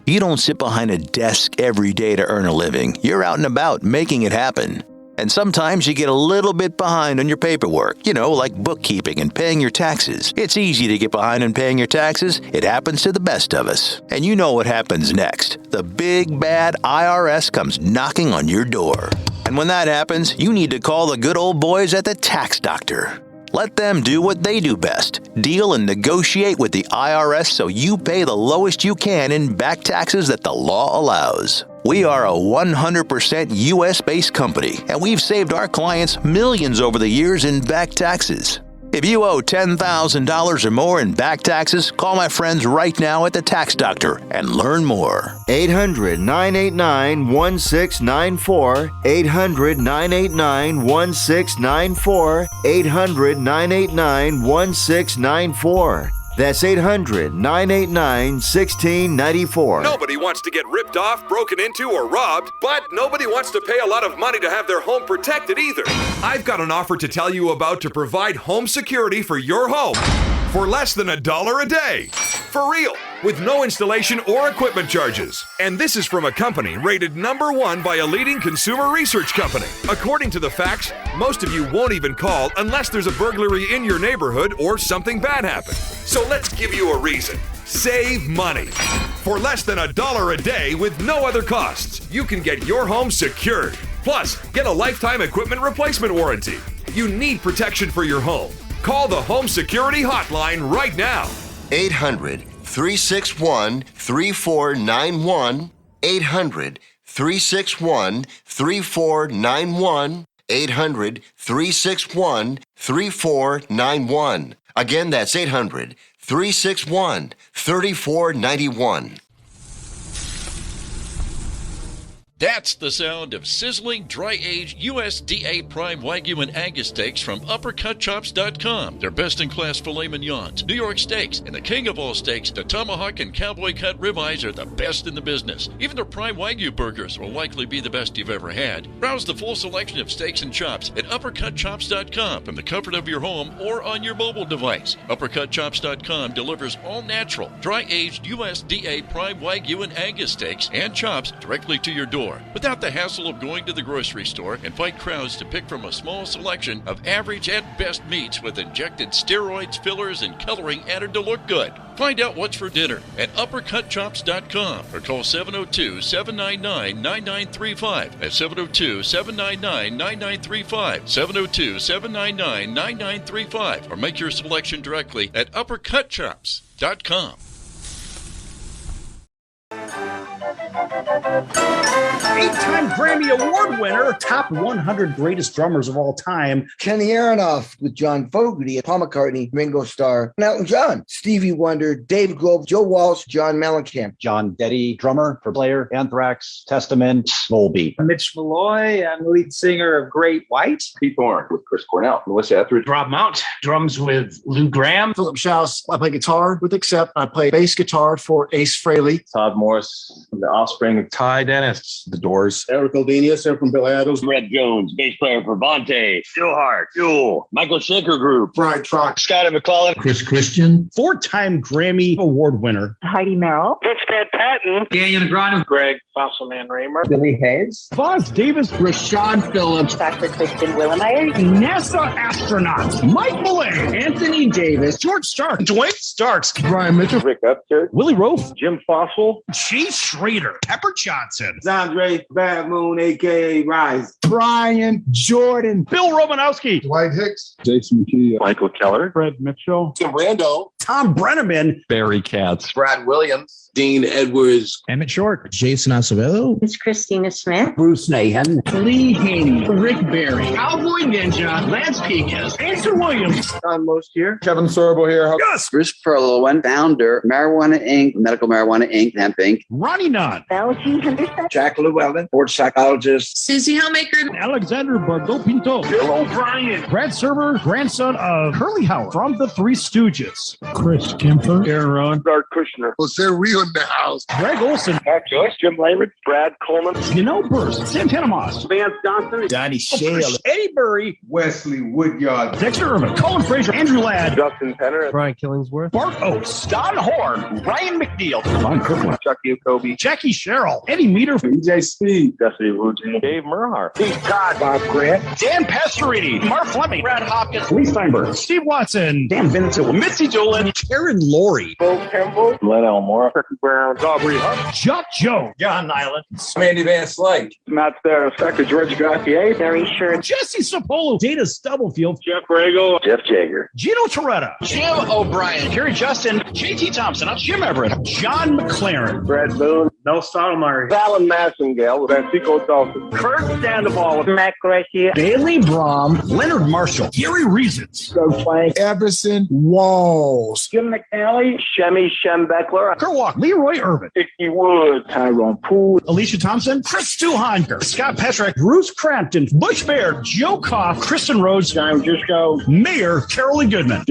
[SPEAKER 11] You don't sit behind a desk every day to earn a living. You're out and about making it happen. And sometimes you get a little bit behind on your paperwork, like bookkeeping and paying your taxes. It's easy to get behind on paying your taxes. It happens to the best of us. And you know what happens next. The big bad IRS comes knocking on your door. And when that happens, you need to call the good old boys at the Tax Doctor. Let them do what they do best, deal and negotiate with the IRS so you pay the lowest you can in back taxes that the law allows. We are a 100% U.S.-based company, and we've saved our clients millions over the years in back taxes. If you owe $10,000 or more in back taxes, call my friends right now at the Tax Doctor and learn more.
[SPEAKER 12] 800-989-1694. 800-989-1694. 800-989-1694. That's 800-989-1694.
[SPEAKER 4] Nobody wants to get ripped off, broken into, or robbed, but nobody wants to pay a lot of money to have their home protected either. I've got an offer to tell you about to provide home security for your home for less than $1 a day. For real, with no installation or equipment charges. And this is from a company rated #1 by a leading consumer research company. According to the facts, most of you won't even call unless there's a burglary in your neighborhood or something bad happened. So let's give you a reason. Save money. For less than $1 a day with no other costs, you can get your home secured. Plus, get a lifetime equipment replacement warranty. You need protection for your home. Call the Home Security Hotline right now.
[SPEAKER 5] 800-361-3491. 800-361-3491. 800-361-3491. Again, that's 800-361-3491.
[SPEAKER 13] That's the sound of sizzling, dry-aged USDA Prime Wagyu and Angus steaks from UppercutChops.com. Their best-in-class filet mignons, New York steaks, and the king of all steaks, the tomahawk and cowboy cut ribeyes are the best in the business. Even their Prime Wagyu burgers will likely be the best you've ever had. Browse the full selection of steaks and chops at UppercutChops.com from the comfort of your home or on your mobile device. UppercutChops.com delivers all-natural, dry-aged USDA Prime Wagyu and Angus steaks and chops directly to your door. store without the hassle of going to the grocery store and fight crowds to pick from a small selection of average at best meats with injected steroids, fillers, and coloring added to look good. Find out what's for dinner at uppercutchops.com or call 702-799-9935. That's 702-799-9935. 702-799-9935. Or make your selection directly at uppercutchops.com.
[SPEAKER 2] Eight-time Grammy Award winner, top 100 greatest drummers of all time.
[SPEAKER 14] Kenny Aronoff with John Fogerty, Paul McCartney, Ringo Starr, Elton John, Stevie Wonder, Dave Grohl, Joe Walsh, John Mellencamp.
[SPEAKER 2] John Detty, drummer for Slayer, Anthrax, Testament, Volbeat.
[SPEAKER 15] Mitch Malloy, and lead singer of Great White.
[SPEAKER 16] Pete Thorne with Chris Cornell, Melissa Etheridge.
[SPEAKER 17] Rob Mount, drums with Lou Gramm.
[SPEAKER 18] Philip Schaus, I play guitar with Accept. I play bass guitar for Ace Frehley.
[SPEAKER 16] Todd Morris, The Offspring.
[SPEAKER 19] Ty Dennis,
[SPEAKER 10] The Doors. Eric Aldenius, from Bill Adams.
[SPEAKER 20] Red Jones, bass player for Vontae. Steelheart, Fuel. Michael Schenker Group.
[SPEAKER 18] Brian Trock.
[SPEAKER 20] Scotty McClellan.
[SPEAKER 17] Chris Christian.
[SPEAKER 2] Four-time Grammy Award winner.
[SPEAKER 21] Heidi Merrill.
[SPEAKER 20] Vince Van Patten.
[SPEAKER 15] Daniel Negreanu.
[SPEAKER 20] Greg Fossilman Raymer.
[SPEAKER 21] Billy Hayes.
[SPEAKER 2] Foz Davis.
[SPEAKER 18] Rashad Phillips.
[SPEAKER 21] Dr. Kristen Willemeyer.
[SPEAKER 2] NASA astronaut. Mike Millay.
[SPEAKER 21] Anthony Davis.
[SPEAKER 2] George Stark. Dwayne Starks.
[SPEAKER 18] Brian Mitchell.
[SPEAKER 16] Rick Upchurch.
[SPEAKER 2] Willie Rofe.
[SPEAKER 16] Jim Fossil.
[SPEAKER 2] Chief Schrader. Pepper Johnson.
[SPEAKER 22] Andre Bad Moon, a.k.a. Rise.
[SPEAKER 18] Brian Jordan.
[SPEAKER 2] Bill Romanowski.
[SPEAKER 10] Dwight Hicks.
[SPEAKER 16] Jason McKee. Michael Keller.
[SPEAKER 10] Fred Mitchell.
[SPEAKER 18] Tim Rando.
[SPEAKER 2] Tom Brenneman.
[SPEAKER 19] Barry Katz.
[SPEAKER 18] Brad Williams.
[SPEAKER 22] Dean Edwards.
[SPEAKER 2] Emmett Short.
[SPEAKER 17] Jason Acevedo.
[SPEAKER 21] It's Christina Smith.
[SPEAKER 2] Bruce Nahan.
[SPEAKER 17] Lee Haney. Rick Barry. Cowboy Ninja. Lance Peakus.
[SPEAKER 2] Ansel Williams.
[SPEAKER 22] Don Most here.
[SPEAKER 10] Kevin Sorbo here.
[SPEAKER 2] Gus.
[SPEAKER 23] Bruce Perlowan, founder, Marijuana Inc., Medical Marijuana Inc., Hemp Inc.
[SPEAKER 2] Ronnie Nunn.
[SPEAKER 21] Belgian Henderson.
[SPEAKER 22] Jack Llewellyn, board psychologist.
[SPEAKER 21] Susie Helmaker.
[SPEAKER 2] Alexander Bardot Pinto.
[SPEAKER 22] Bill O'Brien.
[SPEAKER 2] Brad Server, grandson of Curly Howard from the Three Stooges.
[SPEAKER 17] Chris Kemper.
[SPEAKER 10] Aaron Rowan.
[SPEAKER 22] Art Kushner.
[SPEAKER 10] Jose Rio in the house.
[SPEAKER 2] Greg Olson.
[SPEAKER 22] Pat Joyce. Jim Laird. Brad Coleman.
[SPEAKER 2] Burst. Santana Moss.
[SPEAKER 22] Vance Johnson.
[SPEAKER 18] Donnie Shale.
[SPEAKER 2] Eddie Murray.
[SPEAKER 22] Wesley Woodyard.
[SPEAKER 2] Dexter Irvin. Colin Fraser. Andrew Ladd.
[SPEAKER 22] Justin Penner.
[SPEAKER 17] Brian Killingsworth.
[SPEAKER 2] Bart Oates. Don Horn. Ryan McNeil.
[SPEAKER 22] Ron Kirkland. Chucky Okobe.
[SPEAKER 2] Jackie Sherrill. Eddie Meter.
[SPEAKER 22] EJ Speed. Dusty Wooten. Dave Merhar. Steve Todd. Bob Grant.
[SPEAKER 2] Dan Pastorini. Mark Fleming.
[SPEAKER 22] Brad Hopkins.
[SPEAKER 2] Lee Steinberg. Steve Watson. Dan Vincent. Mitzi Dolan. Karen Laurie.
[SPEAKER 22] Bo Campbell. Len Elmore. Kirky Brown. Aubrey Hunt.
[SPEAKER 2] Chuck Joe.
[SPEAKER 22] John Nyland. Mandy Van Slyke. Matt Starr. Dr. George Gauthier.
[SPEAKER 21] Barry Sure.
[SPEAKER 2] Jesse Sapolo. Dana Stubblefield.
[SPEAKER 22] Jeff Rago. Jeff Jager.
[SPEAKER 2] Gino Toretta.
[SPEAKER 15] Jim O'Brien. Jerry Justin. JT Thompson. Jim Everett.
[SPEAKER 2] John McLaren.
[SPEAKER 22] Brad Boone. Mel Stottlemyre. Alan Massengale. Vancico Dolphin. Kurt Sandoval.
[SPEAKER 21] Matt Greshia.
[SPEAKER 2] Bailey Brom. Leonard Marshall. Gary Reasons.
[SPEAKER 22] Doug Plank.
[SPEAKER 18] Everson Walls.
[SPEAKER 22] Jim McNally. Shemmy Schembeckler.
[SPEAKER 2] Kurt Walk. Leroy Irvin.
[SPEAKER 22] Icky Wood. Tyrone Poole.
[SPEAKER 2] Alicia Thompson. Chris Stuhanker. Scott Petrick. Bruce Crampton. Bush Bear. Joe Koff. Kristen Rhodes.
[SPEAKER 22] John Jusko.
[SPEAKER 2] Mayor Carolyn Goodman.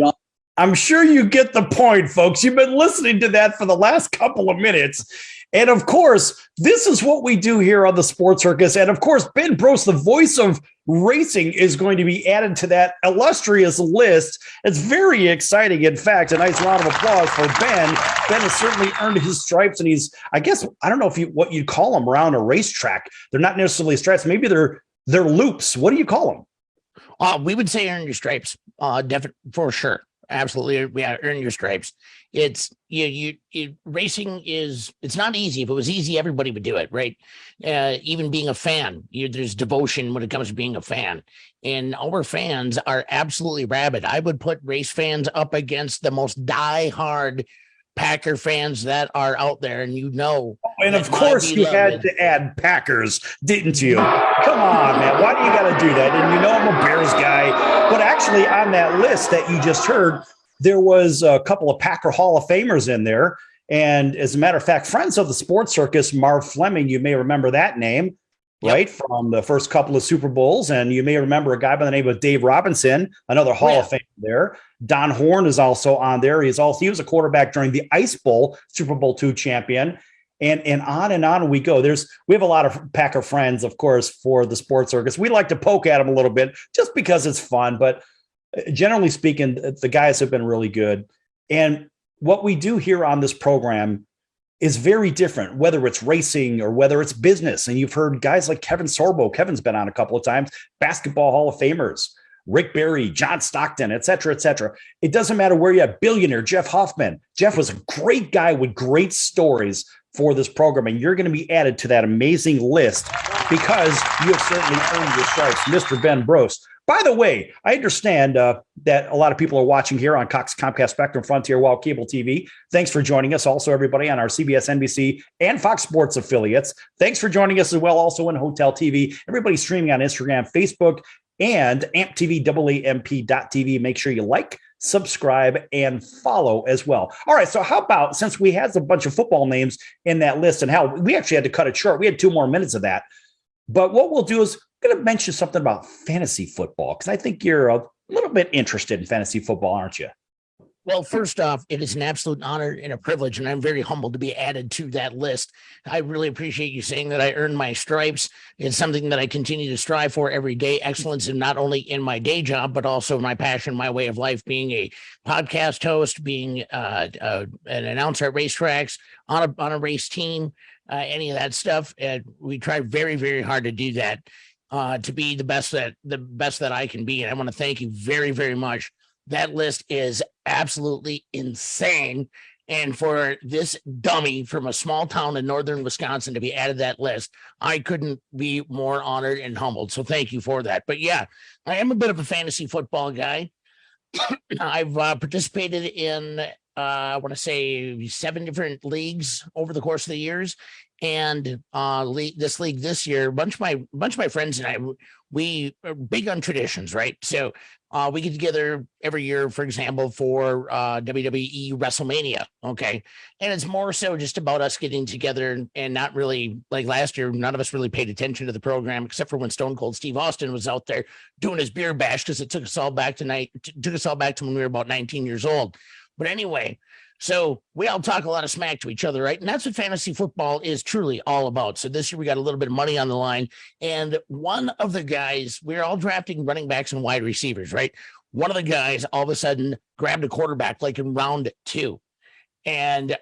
[SPEAKER 2] I'm sure you get the point, folks. You've been listening to that for the last couple of minutes. And of course, this is what we do here on the Sports Circus. And of course, Ben Brost, the voice of racing, is going to be added to that illustrious list. It's very exciting. In fact, a nice round of applause for Ben. Ben has certainly earned his stripes, and he's, I guess, I don't know if what you'd call them around a racetrack. They're not necessarily stripes. Maybe they're loops. What do you call them?
[SPEAKER 3] We would say earn your stripes. Definitely, for sure. Absolutely. Yeah, earn your stripes. It's racing it's not easy. If it was easy, everybody would do it, right? Even being a fan, there's devotion when it comes to being a fan, and our fans are absolutely rabid. I would put race fans up against the most die-hard Packer fans that are out there, and
[SPEAKER 2] and of course you had to add Packers, didn't you? Come on, man. Why do you got to do that? And I'm a Bears guy, but actually on that list that you just heard, there was a couple of Packer Hall of Famers in there. And as a matter of fact, friends of the Sports Circus, Marv Fleming, you may remember that name, right? From the first couple of Super Bowls. And you may remember a guy by the name of Dave Robinson, another Hall of Fame there. Don Horn is also on there. He was a quarterback during the Ice Bowl, Super Bowl II champion. And on we go. We have a lot of Packer friends, of course, for the Sports Circus. We like to poke at them a little bit just because it's fun. But generally speaking, the guys have been really good. And what we do here on this program is very different, whether it's racing or whether it's business. And you've heard guys like Kevin Sorbo. Kevin's been on a couple of times, basketball Hall of Famers, Rick Barry, John Stockton, et cetera, et cetera. It doesn't matter where you have billionaire Jeff Hoffman. Jeff was a great guy with great stories for this program, and you're going to be added to that amazing list because you have certainly earned your stripes, Mr. Ben Brost. By the way, I understand that a lot of people are watching here on Cox, Comcast, Spectrum, Frontier, Wild Cable TV. Thanks for joining us. Also, everybody on our CBS, NBC, and Fox Sports affiliates. Thanks for joining us as well. Also in Hotel TV. Everybody streaming on Instagram, Facebook, and AmpTV, AAMP.tv. Make sure you like, subscribe, and follow as well. All right, so how about, since we had a bunch of football names in that list, and hell, we actually had to cut it short. We had 2 more minutes of that. But what we'll do is I'm going to mention something about fantasy football, because I think you're a little bit interested in fantasy football, aren't you?
[SPEAKER 3] Well, first off, it is an absolute honor and a privilege, and I'm very humbled to be added to that list. I really appreciate you saying that I earned my stripes. It's something that I continue to strive for every day. Excellence in not only in my day job, but also my passion, my way of life, being a podcast host, being an announcer at racetracks, on a race team, any of that stuff. We try very, very hard to do that, to be the best that I can be. And I want to thank you very, very much. That list is absolutely insane. And for this dummy from a small town in northern Wisconsin to be added to that list, I couldn't be more honored and humbled. So thank you for that. But yeah, I am a bit of a fantasy football guy. I've participated in, I want to say 7 different leagues over the course of the years. And this league this year, a bunch of my friends and I, we are big on traditions, right? So we get together every year, for example, for WWE WrestleMania, okay? And it's more so just about us getting together and not really, like last year, none of us really paid attention to the program except for when Stone Cold Steve Austin was out there doing his beer bash, because it took us all back to when we were about 19 years old. But anyway, so we all talk a lot of smack to each other, right? And that's what fantasy football is truly all about. So this year we got a little bit of money on the line. And one of the guys, we're all drafting running backs and wide receivers, right? One of the guys all of a sudden grabbed a quarterback like in round 2. And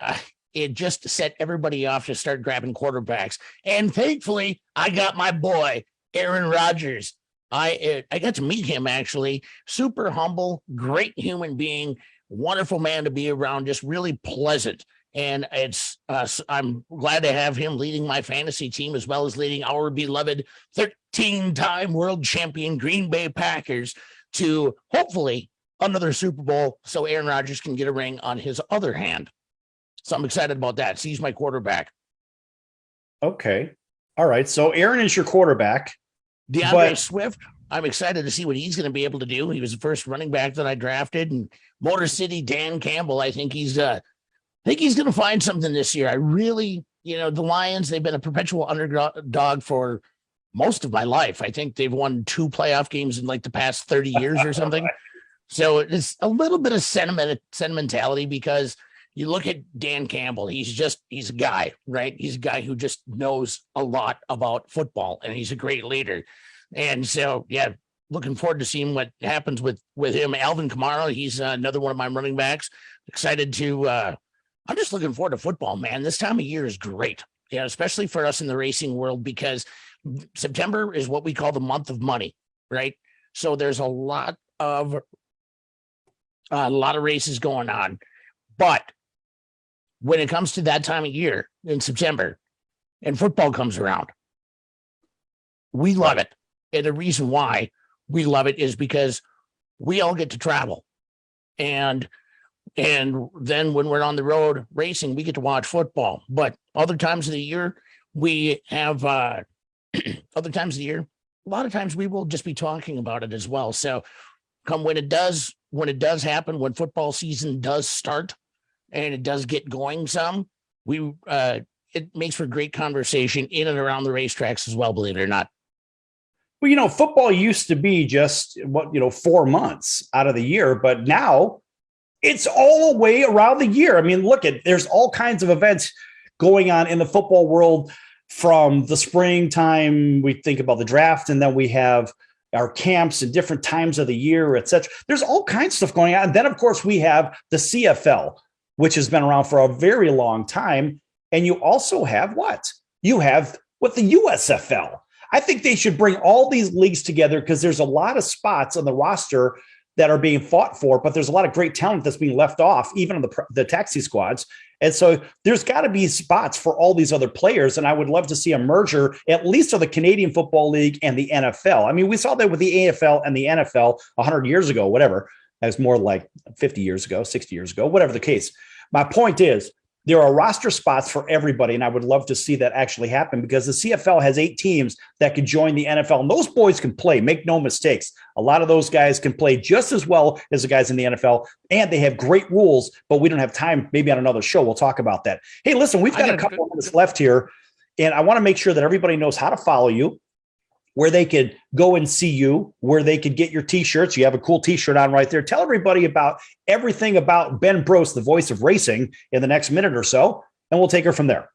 [SPEAKER 3] it just set everybody off to start grabbing quarterbacks. And thankfully, I got my boy, Aaron Rodgers. I got to meet him, actually. Super humble, great human being. Wonderful man to be around, just really pleasant. And it's I'm glad to have him leading my fantasy team, as well as leading our beloved 13-time world champion Green Bay Packers to hopefully another Super Bowl, so Aaron Rodgers can get a ring on his other hand. So I'm excited about that. So he's my quarterback.
[SPEAKER 2] Okay. All right. So Aaron is your quarterback.
[SPEAKER 3] DeAndre Swift, I'm excited to see what he's going to be able to do. He was the first running back that I drafted, and Motor City Dan Campbell, I think he's going to find something this year. I really, the Lions, they've been a perpetual underdog for most of my life. I think they've won 2 playoff games in like the past 30 years or something. So it's a little bit of sentimentality, because you look at Dan Campbell, he's a guy, right? He's a guy who just knows a lot about football, and he's a great leader. And so, yeah, looking forward to seeing what happens with him. Alvin Kamara, he's another one of my running backs. Excited to, I'm just looking forward to football, man. This time of year is great, especially for us in the racing world, because September is what we call the month of money, right? So there's a lot of races going on. But when it comes to that time of year in September and football comes around, we love it. And the reason why we love it is because we all get to travel. And then when we're on the road racing, we get to watch football. But other times of the year, we have a lot of times we will just be talking about it as well. So when it does happen, when football season does start and it does get going some, it makes for great conversation in and around the racetracks as well, believe it or not.
[SPEAKER 2] Well, football used to be just 4 months out of the year, but now it's all the way around the year. I mean, there's all kinds of events going on in the football world from the springtime. We think about the draft, and then we have our camps and different times of the year, et cetera. There's all kinds of stuff going on. And then, of course, we have the CFL, which has been around for a very long time. And you also have what? You have what the USFL. I think they should bring all these leagues together because there's a lot of spots on the roster that are being fought for, but there's a lot of great talent that's being left off, even on the taxi squads. And so there's got to be spots for all these other players. And I would love to see a merger, at least of the Canadian Football League and the NFL. I mean, we saw that with the AFL and the NFL 100 years ago, whatever. That was more like 50 years ago, 60 years ago, whatever the case. My point is, there are roster spots for everybody, and I would love to see that actually happen because the CFL has 8 teams that can join the NFL, and those boys can play, make no mistakes. A lot of those guys can play just as well as the guys in the NFL, and they have great rules, but we don't have time. Maybe on another show, we'll talk about that. Hey, listen, we've got a couple of minutes left here, and I want to make sure that everybody knows how to follow you, where they could go and see you, where they could get your T-shirts. You have a cool T-shirt on right there. Tell everybody about everything about Ben Brost, the voice of racing, in the next minute or so, and we'll take her from there.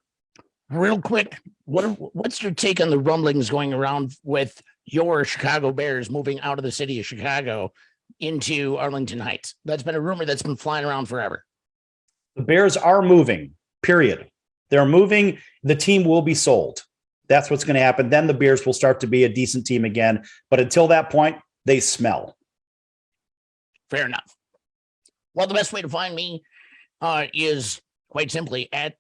[SPEAKER 3] Real quick, what's your take on the rumblings going around with your Chicago Bears moving out of the city of Chicago into Arlington Heights? That's been a rumor that's been flying around forever.
[SPEAKER 2] The Bears are moving, period. They're moving. The team will be sold. That's what's going to happen. Then the Bears will start to be a decent team again. But until that point, they smell.
[SPEAKER 3] Fair enough. Well, the best way to find me is quite simply at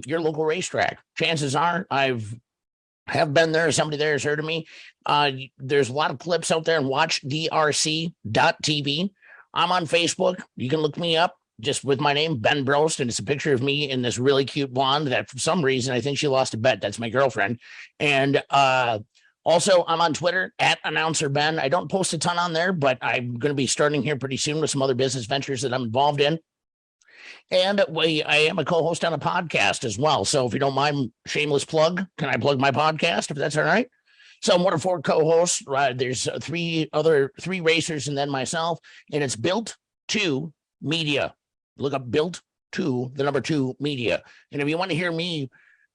[SPEAKER 3] your local racetrack. Chances are have been there. Somebody there has heard of me. There's a lot of clips out there, and watchdrc.tv. I'm on Facebook. You can look me up just with my name, Ben Brost, and it's a picture of me in this really cute blonde that for some reason I think she lost a bet. That's my girlfriend. And also I'm on Twitter at Announcer Ben. I don't post a ton on there, but I'm going to be starting here pretty soon with some other business ventures that I'm involved in. And I am a co-host on a podcast as well. So if you don't mind, shameless plug, can I plug my podcast if that's all right? So I'm one of 4 co-hosts. There's three racers and then myself, and it's Built to Media. Look up Built to the number 2 Media. And if you want to hear me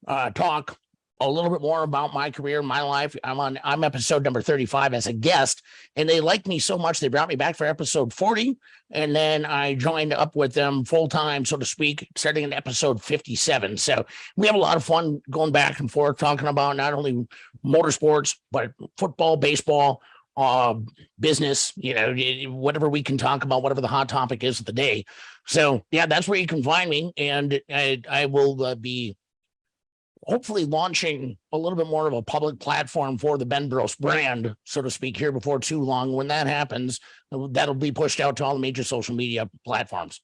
[SPEAKER 3] talk a little bit more about my career, my life, I'm episode number 35 as a guest, and they liked me so much they brought me back for episode 40, and then I joined up with them full time, so to speak, starting in episode 57. So we have a lot of fun going back and forth talking about not only motorsports but football, baseball, business, whatever we can talk about, whatever the hot topic is of the day. So yeah, that's where you can find me, and I will be hopefully launching a little bit more of a public platform for the Ben Brost brand, so to speak, here before too long. When that happens, that'll be pushed out to all the major social media platforms.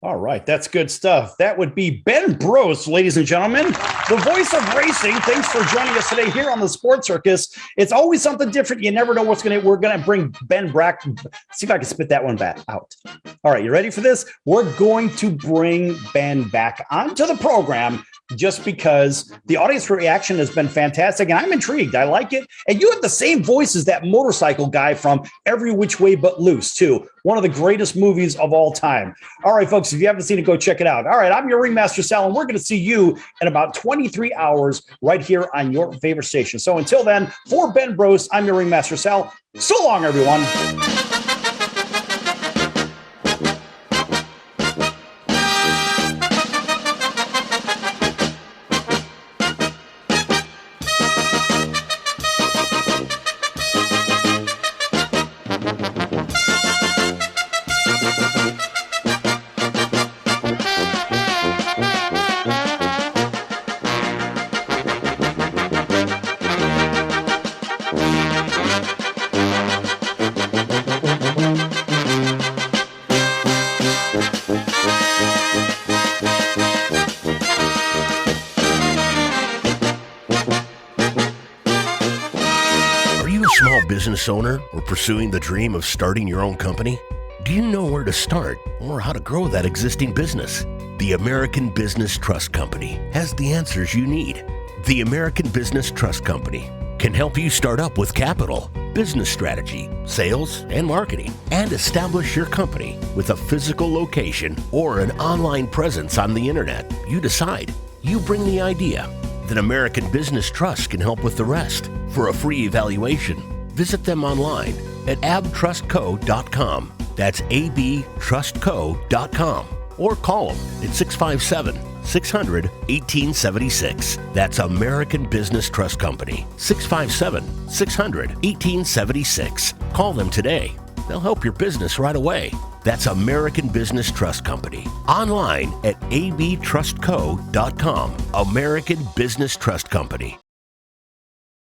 [SPEAKER 2] All right, that's good stuff. That would be Ben Brost, ladies and gentlemen, the voice of racing. Thanks for joining us today here on the Sports Circus. It's always something different. You never know what's we're going to bring Ben back. See if I can spit that one back out. All right, you ready for this? We're going to bring Ben back onto the program just because the audience reaction has been fantastic, and I'm intrigued. I like it. And you have the same voice as that motorcycle guy from Every Which Way But Loose, too. One of the greatest movies of all time. All right, folks, if you haven't seen it, go check it out. All right, I'm your Ringmaster Sal, and we're going to see you in about 23 hours right here on your favorite station. So until then, for Ben Brost, I'm your Ringmaster Sal. So long, everyone.
[SPEAKER 1] Business owner or pursuing the dream of starting your own company? Do you know where to start or how to grow that existing business? The American Business Trust Company has the answers you need. The American Business Trust Company can help you start up with capital, business strategy, sales, and marketing, and establish your company with a physical location or an online presence on the internet. You decide. You bring the idea. Then American Business Trust can help with the rest. For a free evaluation, visit them online at abtrustco.com. That's abtrustco.com. Or call them at 657 657-600-1876. That's American Business Trust Company. 657-600-1876. Call them today. They'll help your business right away. That's American Business Trust Company. Online at abtrustco.com. American Business Trust Company.